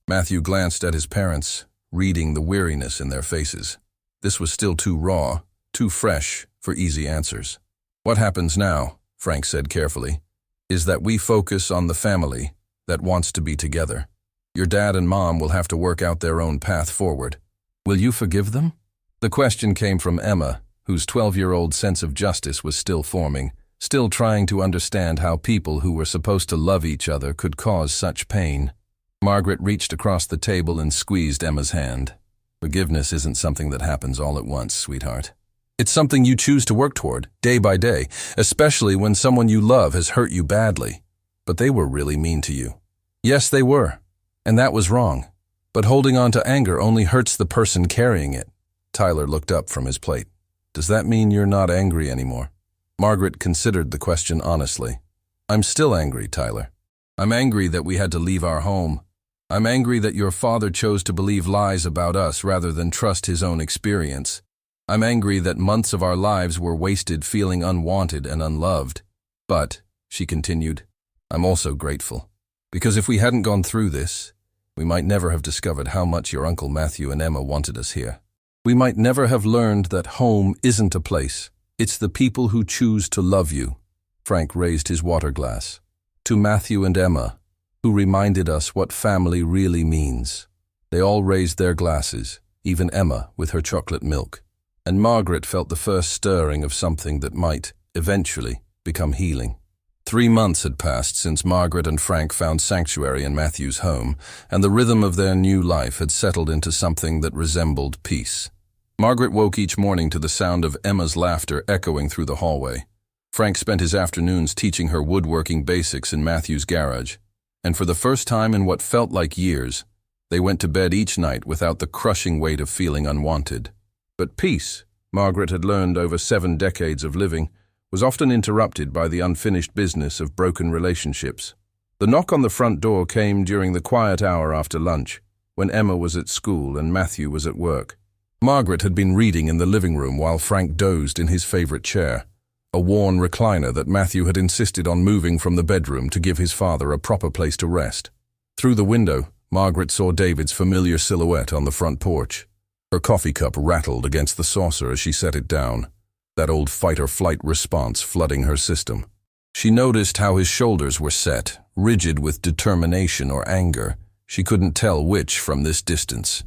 Matthew glanced at his parents, reading the weariness in their faces. This was still too raw, too fresh for easy answers. What happens now, Frank said carefully, is that we focus on the family that wants to be together. Your dad and mom will have to work out their own path forward. Will you forgive them? The question came from Emma, whose 12-year-old sense of justice was still forming, still trying to understand how people who were supposed to love each other could cause such pain. Margaret reached across the table and squeezed Emma's hand. Forgiveness isn't something that happens all at once, sweetheart. It's something you choose to work toward, day by day, especially when someone you love has hurt you badly. But they were really mean to you. Yes, they were. And that was wrong. But holding on to anger only hurts the person carrying it. Tyler looked up from his plate. Does that mean you're not angry anymore? Margaret considered the question honestly. I'm still angry, Tyler. I'm angry that we had to leave our home. I'm angry that your father chose to believe lies about us rather than trust his own experience. I'm angry that months of our lives were wasted feeling unwanted and unloved. But, she continued, I'm also grateful. Because if we hadn't gone through this, we might never have discovered how much your Uncle Matthew and Emma wanted us here. We might never have learned that home isn't a place. It's the people who choose to love you. Frank raised his water glass. To Matthew and Emma, who reminded us what family really means. They all raised their glasses, even Emma with her chocolate milk. And Margaret felt the first stirring of something that might, eventually, become healing. 3 months had passed since Margaret and Frank found sanctuary in Matthew's home, and the rhythm of their new life had settled into something that resembled peace. Margaret woke each morning to the sound of Emma's laughter echoing through the hallway. Frank spent his afternoons teaching her woodworking basics in Matthew's garage, and for the first time in what felt like years, they went to bed each night without the crushing weight of feeling unwanted. But peace, Margaret had learned over 7 decades of living, was often interrupted by the unfinished business of broken relationships. The knock on the front door came during the quiet hour after lunch, when Emma was at school and Matthew was at work. Margaret had been reading in the living room while Frank dozed in his favorite chair, a worn recliner that Matthew had insisted on moving from the bedroom to give his father a proper place to rest. Through the window, Margaret saw David's familiar silhouette on the front porch. Her coffee cup rattled against the saucer as she set it down, that old fight-or-flight response flooding her system. She noticed how his shoulders were set, rigid with determination or anger. She couldn't tell which from this distance.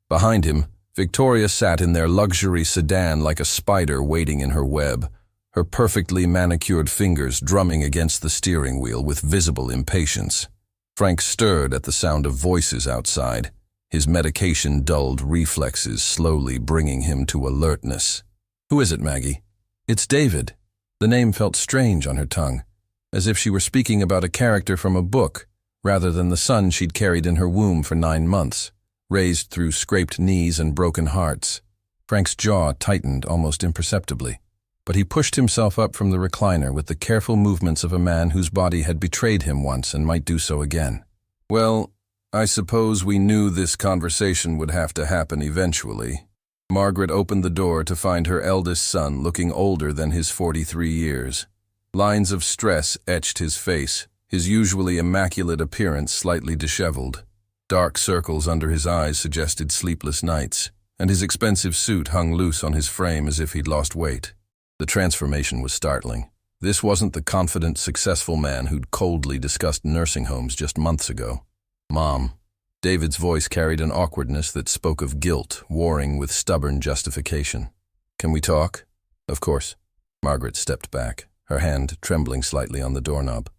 Behind him, Victoria sat in their luxury sedan like a spider waiting in her web, her perfectly manicured fingers drumming against the steering wheel with visible impatience. Frank stirred at the sound of voices outside, his medication-dulled reflexes slowly bringing him to alertness. Who is it, Maggie? It's David. The name felt strange on her tongue, as if she were speaking about a character from a book, rather than the son she'd carried in her womb for 9 months, raised through scraped knees and broken hearts. Frank's jaw tightened almost imperceptibly, but he pushed himself up from the recliner with the careful movements of a man whose body had betrayed him once and might do so again. Well, I suppose we knew this conversation would have to happen eventually. Margaret opened the door to find her eldest son looking older than his 43 years. Lines of stress etched his face, his usually immaculate appearance slightly disheveled. Dark circles under his eyes suggested sleepless nights, and his expensive suit hung loose on his frame as if he'd lost weight. The transformation was startling. This wasn't the confident, successful man who'd coldly discussed nursing homes just months ago. Mom. David's voice carried an awkwardness that spoke of guilt, warring with stubborn justification. Can we talk? Of course. Margaret stepped back, her hand trembling slightly on the doorknob.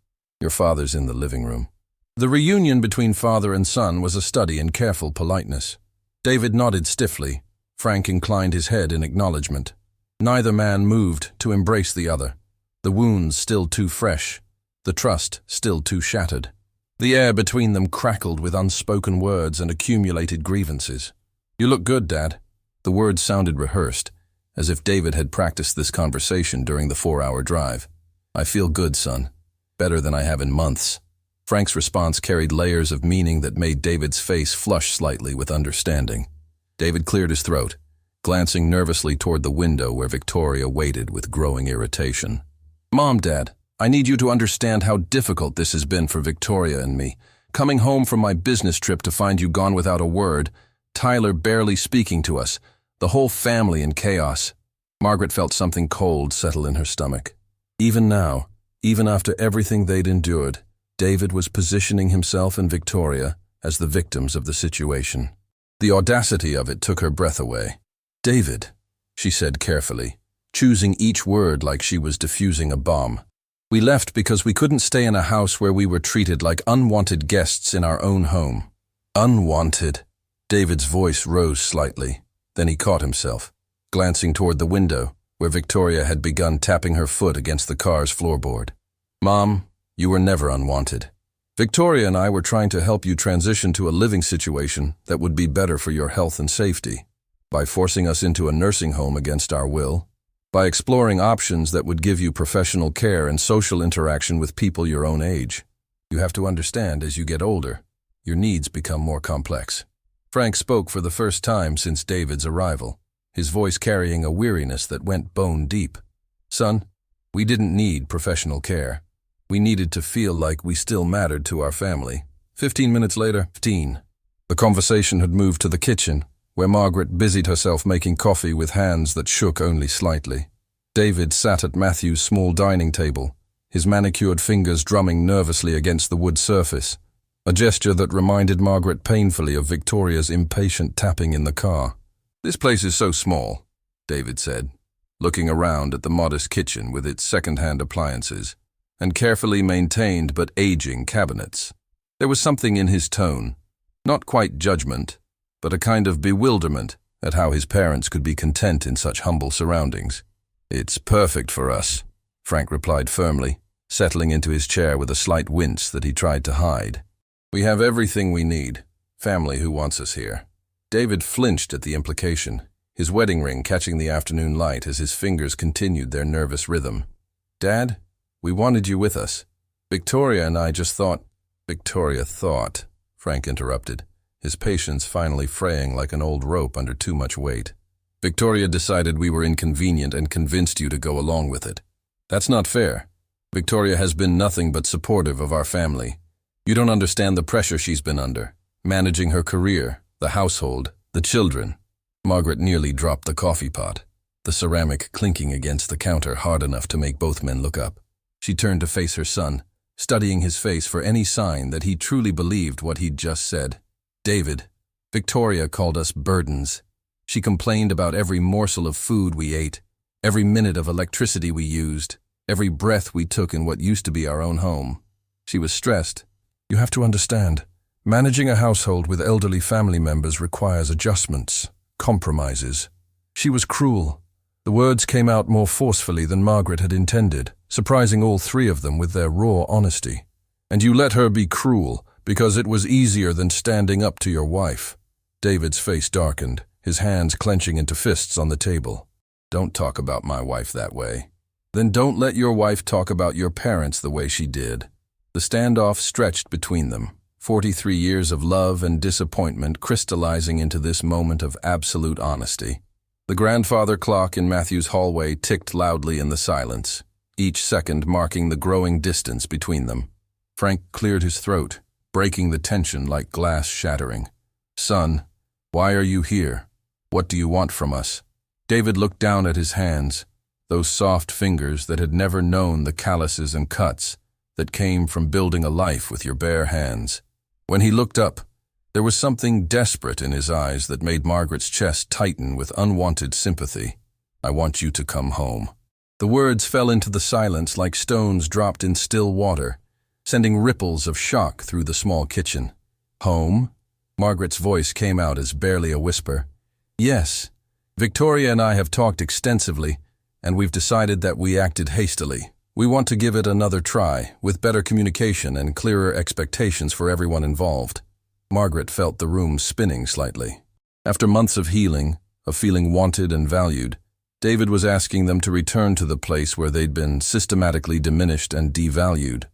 Your father's in the living room. The reunion between father and son was a study in careful politeness. David nodded stiffly. Frank inclined his head in acknowledgement. Neither man moved to embrace the other. The wounds still too fresh, the trust still too shattered. The air between them crackled with unspoken words and accumulated grievances. You look good, Dad. The words sounded rehearsed, as if David had practiced this conversation during the 4-hour drive. I feel good, son. Better than I have in months. Frank's response carried layers of meaning that made David's face flush slightly with understanding. David cleared his throat, glancing nervously toward the window where Victoria waited with growing irritation. Mom, Dad, I need you to understand how difficult this has been for Victoria and me. Coming home from my business trip to find you gone without a word, Tyler barely speaking to us, the whole family in chaos. Margaret felt something cold settle in her stomach. Even now, even after everything they'd endured, David was positioning himself and Victoria as the victims of the situation. The audacity of it took her breath away. David, she said carefully, choosing each word like she was defusing a bomb. We left because we couldn't stay in a house where we were treated like unwanted guests in our own home. Unwanted. David's voice rose slightly. Then he caught himself, glancing toward the window, where Victoria had begun tapping her foot against the car's floorboard. Mom, you were never unwanted. Victoria and I were trying to help you transition to a living situation that would be better for your health and safety, by forcing us into a nursing home against our will, by exploring options that would give you professional care and social interaction with people your own age. You have to understand, as you get older, your needs become more complex. Frank spoke for the first time since David's arrival. his voice carrying a weariness that went bone deep. "Son, we didn't need professional care. We needed to feel like we still mattered to our family." 15 minutes later, the conversation had moved to the kitchen, where Margaret busied herself making coffee with hands that shook only slightly. David sat at Matthew's small dining table, his manicured fingers drumming nervously against the wood surface, a gesture that reminded Margaret painfully of Victoria's impatient tapping in the car. "This place is so small," David said, looking around at the modest kitchen with its second-hand appliances and carefully maintained but aging cabinets. There was something in his tone, not quite judgment, but a kind of bewilderment at how his parents could be content in such humble surroundings. "It's perfect for us," Frank replied firmly, settling into his chair with a slight wince that he tried to hide. "We have everything we need. Family who wants us here." David flinched at the implication, his wedding ring catching the afternoon light as his fingers continued their nervous rhythm. "Dad, we wanted you with us. Victoria and I just thought—" "Victoria thought," Frank interrupted, his patience finally fraying like an old rope under too much weight. "Victoria decided we were inconvenient and convinced you to go along with it. That's not fair. Victoria has been nothing but supportive of our family. You don't understand the pressure she's been under, managing her career, the household, the children." Margaret nearly dropped the coffee pot, the ceramic clinking against the counter hard enough to make both men look up. She turned to face her son, studying his face for any sign that he truly believed what he'd just said. "David, Victoria called us burdens. She complained about every morsel of food we ate, every minute of electricity we used, every breath we took in what used to be our own home. She was stressed. You have to understand, managing a household with elderly family members requires adjustments, compromises. She was cruel." The words came out more forcefully than Margaret had intended, surprising all three of them with their raw honesty. "And you let her be cruel because it was easier than standing up to your wife." David's face darkened, his hands clenching into fists on the table. "Don't talk about my wife that way." "Then don't let your wife talk about your parents the way she did." The standoff stretched between them, 43 years of love and disappointment crystallizing into this moment of absolute honesty. The grandfather clock in Matthew's hallway ticked loudly in the silence, each second marking the growing distance between them. Frank cleared his throat, breaking the tension like glass shattering. "Son, why are you here? What do you want from us?" David looked down at his hands, those soft fingers that had never known the calluses and cuts that came from building a life with your bare hands. When he looked up, there was something desperate in his eyes that made Margaret's chest tighten with unwanted sympathy. "I want you to come home." The words fell into the silence like stones dropped in still water, sending ripples of shock through the small kitchen. "Home?" Margaret's voice came out as barely a whisper. "Yes. Victoria and I have talked extensively, and we've decided that we acted hastily. We want to give it another try, with better communication and clearer expectations for everyone involved." Margaret felt the room spinning slightly. After months of healing, of feeling wanted and valued, David was asking them to return to the place where they'd been systematically diminished and devalued.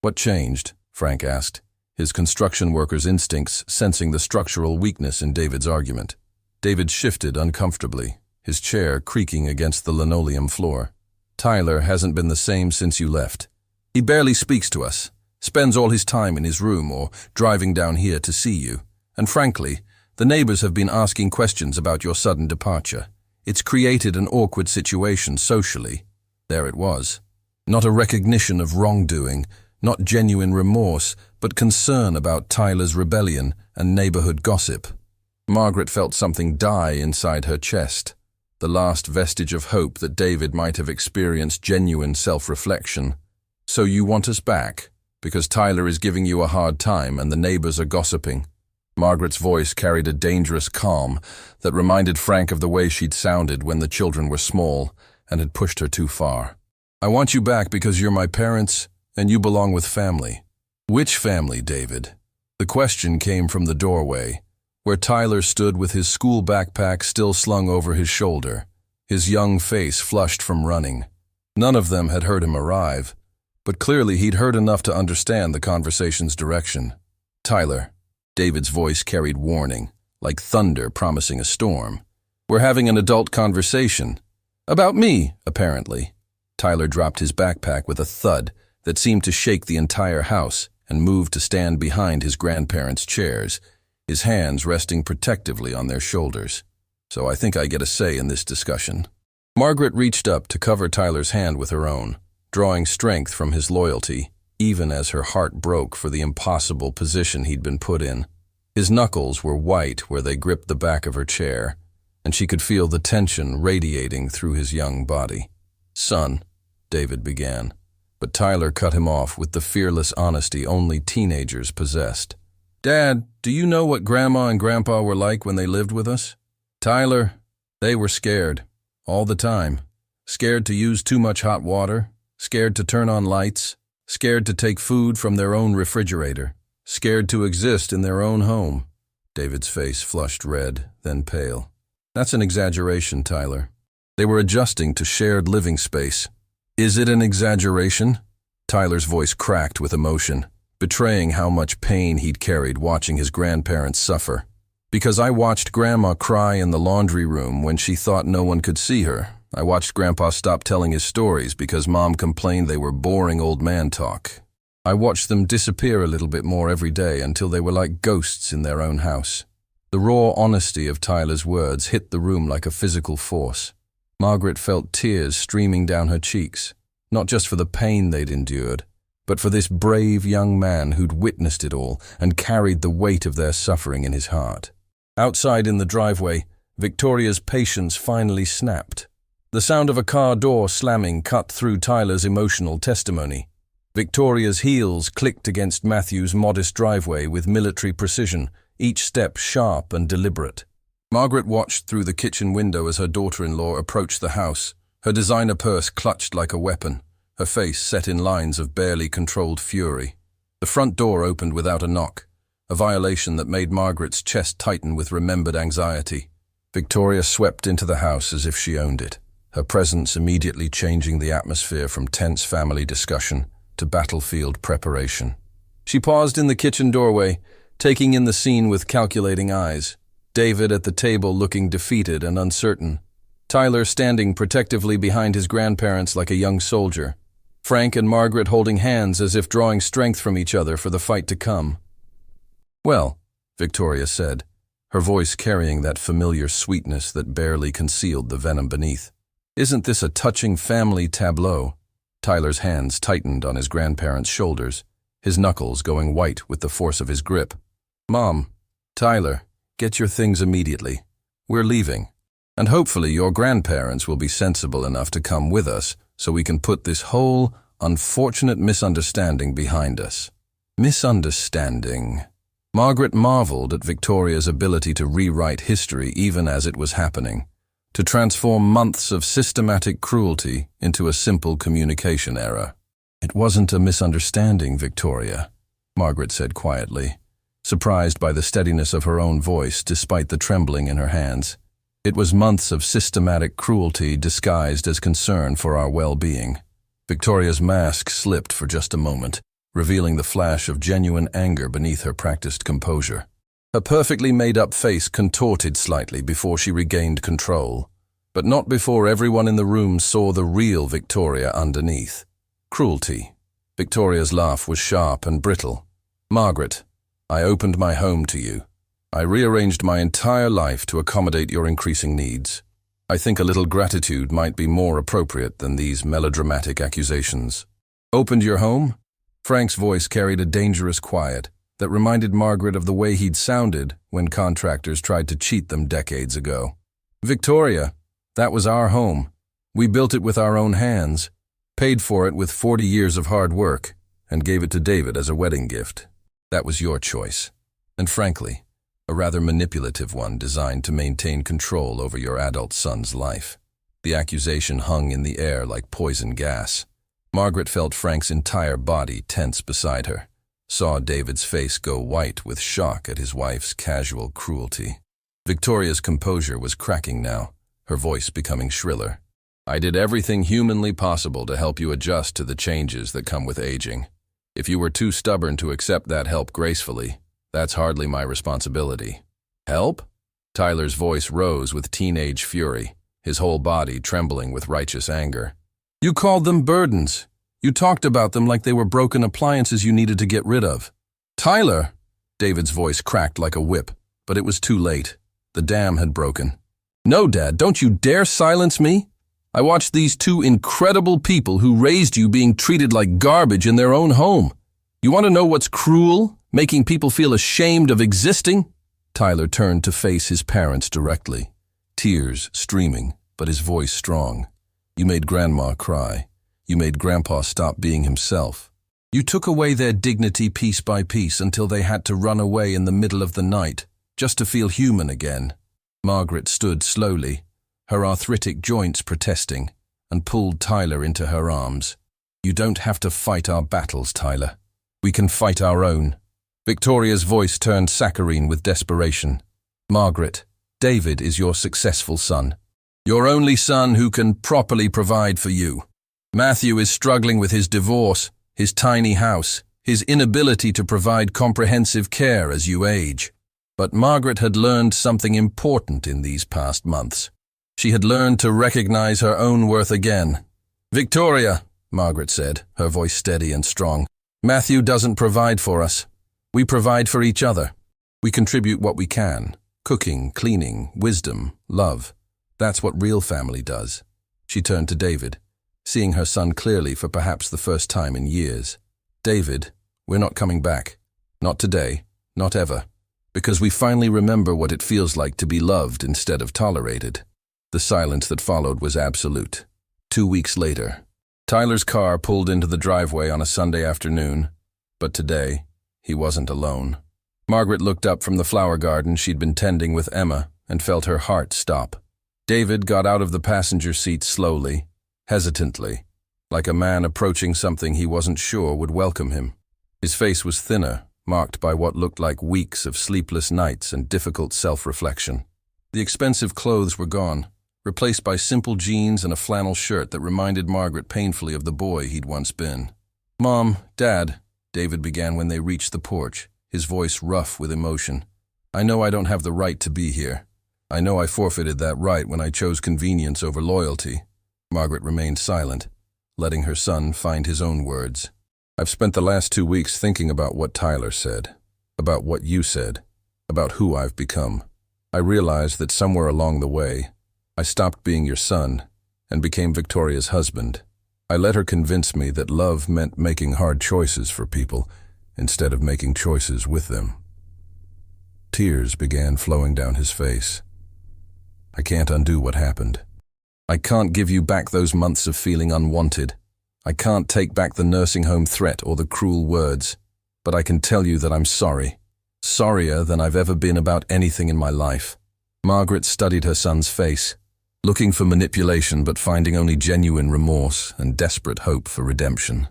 "What changed?" Frank asked, his construction worker's instincts sensing the structural weakness in David's argument. David shifted uncomfortably, his chair creaking against the linoleum floor. "Tyler hasn't been the same since you left. He barely speaks to us, spends all his time in his room or driving down here to see you. And frankly, the neighbors have been asking questions about your sudden departure. It's created an awkward situation socially." There it was. Not a recognition of wrongdoing, not genuine remorse, but concern about Tyler's rebellion and neighborhood gossip. Margaret felt something die inside her chest, the last vestige of hope that David might have experienced genuine self-reflection. "So you want us back, because Tyler is giving you a hard time and the neighbors are gossiping?" Margaret's voice carried a dangerous calm that reminded Frank of the way she'd sounded when the children were small and had pushed her too far. "I want you back because you're my parents and you belong with family." "Which family, David?" The question came from the doorway, where Tyler stood with his school backpack still slung over his shoulder, his young face flushed from running. None of them had heard him arrive, but clearly he'd heard enough to understand the conversation's direction. "Tyler." David's voice carried warning, like thunder promising a storm. We're having an adult conversation. About me, apparently. Tyler dropped his backpack with a thud that seemed to shake the entire house and moved to stand behind his grandparents' chairs, his hands resting protectively on their shoulders. So I think I get a say in this discussion. Margaret reached up to cover Tyler's hand with her own, drawing strength from his loyalty, even as her heart broke for the impossible position he'd been put in. His knuckles were white where they gripped the back of her chair, and she could feel the tension radiating through his young body. "Son," David began, but Tyler cut him off with the fearless honesty only teenagers possessed. "Dad, do you know what Grandma and Grandpa were like when they lived with us?" "Tyler, they were scared. All the time. Scared to use too much hot water, scared to turn on lights, scared to take food from their own refrigerator, scared to exist in their own home." David's face flushed red, then pale. "That's an exaggeration, Tyler. They were adjusting to shared living space." "Is it an exaggeration?" Tyler's voice cracked with emotion, betraying how much pain he'd carried watching his grandparents suffer. "Because I watched Grandma cry in the laundry room when she thought no one could see her. I watched Grandpa stop telling his stories because Mom complained they were boring old man talk. I watched them disappear a little bit more every day until they were like ghosts in their own house." The raw honesty of Tyler's words hit the room like a physical force. Margaret felt tears streaming down her cheeks, not just for the pain they'd endured, but for this brave young man who'd witnessed it all and carried the weight of their suffering in his heart. Outside in the driveway, Victoria's patience finally snapped. The sound of a car door slamming cut through Tyler's emotional testimony. Victoria's heels clicked against Matthew's modest driveway with military precision, each step sharp and deliberate. Margaret watched through the kitchen window as her daughter-in-law approached the house, her designer purse clutched like a weapon, her face set in lines of barely controlled fury. The front door opened without a knock, a violation that made Margaret's chest tighten with remembered anxiety. Victoria swept into the house as if she owned it, her presence immediately changing the atmosphere from tense family discussion to battlefield preparation. She paused in the kitchen doorway, taking in the scene with calculating eyes. David at the table looking defeated and uncertain. Tyler standing protectively behind his grandparents like a young soldier. Frank and Margaret holding hands as if drawing strength from each other for the fight to come. "Well," Victoria said, her voice carrying that familiar sweetness that barely concealed the venom beneath. "Isn't this a touching family tableau?" Tyler's hands tightened on his grandparents' shoulders, his knuckles going white with the force of his grip. "Mom, Tyler, get your things immediately. We're leaving. And hopefully your grandparents will be sensible enough to come with us so we can put this whole unfortunate misunderstanding behind us." Misunderstanding. Margaret marveled at Victoria's ability to rewrite history even as it was happening, to transform months of systematic cruelty into a simple communication error. "It wasn't a misunderstanding, Victoria," Margaret said quietly, surprised by the steadiness of her own voice despite the trembling in her hands. "It was months of systematic cruelty disguised as concern for our well-being." Victoria's mask slipped for just a moment, revealing the flash of genuine anger beneath her practiced composure. Her perfectly made-up face contorted slightly before she regained control, but not before everyone in the room saw the real Victoria underneath. Cruelty. Victoria's laugh was sharp and brittle. "Margaret, I opened my home to you. I rearranged my entire life to accommodate your increasing needs. I think a little gratitude might be more appropriate than these melodramatic accusations." "Opened your home?" Frank's voice carried a dangerous quiet that reminded Margaret of the way he'd sounded when contractors tried to cheat them decades ago. "Victoria, that was our home. We built it with our own hands, paid for it with 40 years of hard work, and gave it to David as a wedding gift. That was your choice, and frankly, a rather manipulative one designed to maintain control over your adult son's life." The accusation hung in the air like poison gas. Margaret felt Frank's entire body tense beside her, saw David's face go white with shock at his wife's casual cruelty. Victoria's composure was cracking now, her voice becoming shriller. "I did everything humanly possible to help you adjust to the changes that come with aging. If you were too stubborn to accept that help gracefully, that's hardly my responsibility." "Help?" Tyler's voice rose with teenage fury, his whole body trembling with righteous anger. You called them burdens. You talked about them like they were broken appliances you needed to get rid of. Tyler! David's voice cracked like a whip, but it was too late. The dam had broken. No, Dad, don't you dare silence me. I watched these two incredible people who raised you being treated like garbage in their own home. You want to know what's cruel? Making people feel ashamed of existing? Tyler turned to face his parents directly, tears streaming, but his voice strong. You made Grandma cry. You made Grandpa stop being himself. You took away their dignity piece by piece until they had to run away in the middle of the night, just to feel human again. Margaret stood slowly, her arthritic joints protesting, and pulled Tyler into her arms. You don't have to fight our battles, Tyler. We can fight our own. Victoria's voice turned saccharine with desperation. Margaret, David is your successful son. Your only son who can properly provide for you. Matthew is struggling with his divorce, his tiny house, his inability to provide comprehensive care as you age. But Margaret had learned something important in these past months. She had learned to recognize her own worth again. Victoria, Margaret said, her voice steady and strong, Matthew doesn't provide for us. We provide for each other. We contribute what we can. Cooking, cleaning, wisdom, love. That's what real family does. She turned to David, seeing her son clearly for perhaps the first time in years. David, we're not coming back. Not today, not ever. Because we finally remember what it feels like to be loved instead of tolerated. The silence that followed was absolute. 2 weeks later, Tyler's car pulled into the driveway on a Sunday afternoon, but today, he wasn't alone. Margaret looked up from the flower garden she'd been tending with Emma and felt her heart stop. David got out of the passenger seat slowly, hesitantly, like a man approaching something he wasn't sure would welcome him. His face was thinner, marked by what looked like weeks of sleepless nights and difficult self-reflection. The expensive clothes were gone, replaced by simple jeans and a flannel shirt that reminded Margaret painfully of the boy he'd once been. Mom, Dad, David began when they reached the porch, his voice rough with emotion. I know I don't have the right to be here. I know I forfeited that right when I chose convenience over loyalty. Margaret remained silent, letting her son find his own words. I've spent the last 2 weeks thinking about what Tyler said, about what you said, about who I've become. I realized that somewhere along the way, I stopped being your son and became Victoria's husband. I let her convince me that love meant making hard choices for people instead of making choices with them. Tears began flowing down his face. I can't undo what happened. I can't give you back those months of feeling unwanted. I can't take back the nursing home threat or the cruel words, but I can tell you that I'm sorry. Sorrier than I've ever been about anything in my life. Margaret studied her son's face, looking for manipulation but finding only genuine remorse and desperate hope for redemption.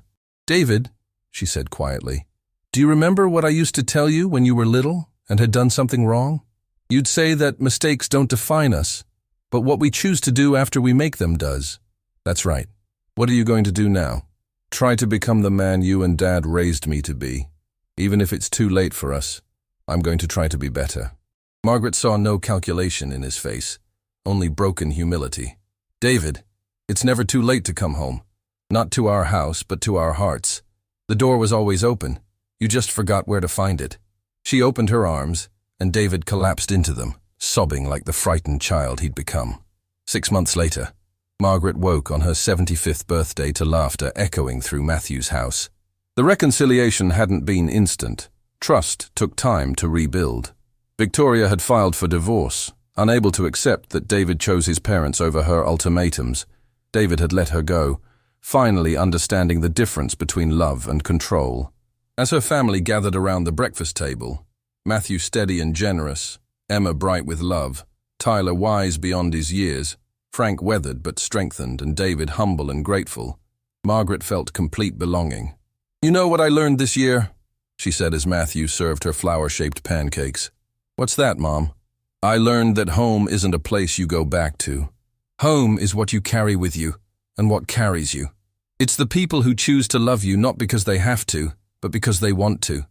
David, she said quietly, do you remember what I used to tell you when you were little and had done something wrong? You'd say that mistakes don't define us, but what we choose to do after we make them does. That's right. What are you going to do now? Try to become the man you and Dad raised me to be. Even if it's too late for us, I'm going to try to be better. Margaret saw no calculation in his face, only broken humility. David, it's never too late to come home. Not to our house, but to our hearts. The door was always open. You just forgot where to find it. She opened her arms, and David collapsed into them, sobbing like the frightened child he'd become. 6 months later, Margaret woke on her 75th birthday to laughter echoing through Matthew's house. The reconciliation hadn't been instant. Trust took time to rebuild. Victoria had filed for divorce, unable to accept that David chose his parents over her ultimatums. David had let her go, finally understanding the difference between love and control. As her family gathered around the breakfast table, Matthew steady and generous, Emma bright with love, Tyler wise beyond his years, Frank weathered but strengthened, and David humble and grateful, Margaret felt complete belonging. You know what I learned this year? She said as Matthew served her flower-shaped pancakes. What's that, Mom? I learned that home isn't a place you go back to. Home is what you carry with you, and what carries you. It's the people who choose to love you not because they have to, but because they want to.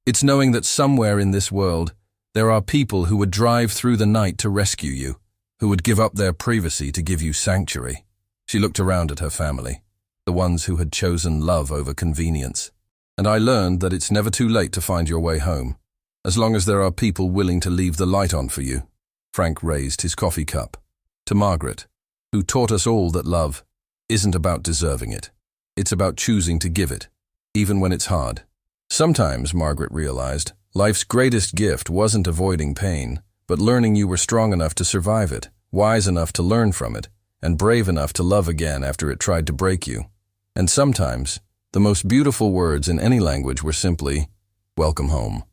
It's knowing that somewhere in this world, There are people who would drive through the night to rescue you, who would give up their privacy to give you sanctuary. She looked around at her family, the ones who had chosen love over convenience. And I learned that it's never too late to find your way home, as long as there are people willing to leave the light on for you. Frank raised his coffee cup. To Margaret, who taught us all that love isn't about deserving it. It's about choosing to give it, even when it's hard. Sometimes, Margaret realized, life's greatest gift wasn't avoiding pain, but learning you were strong enough to survive it, wise enough to learn from it, and brave enough to love again after it tried to break you. And sometimes, the most beautiful words in any language were simply, "Welcome home."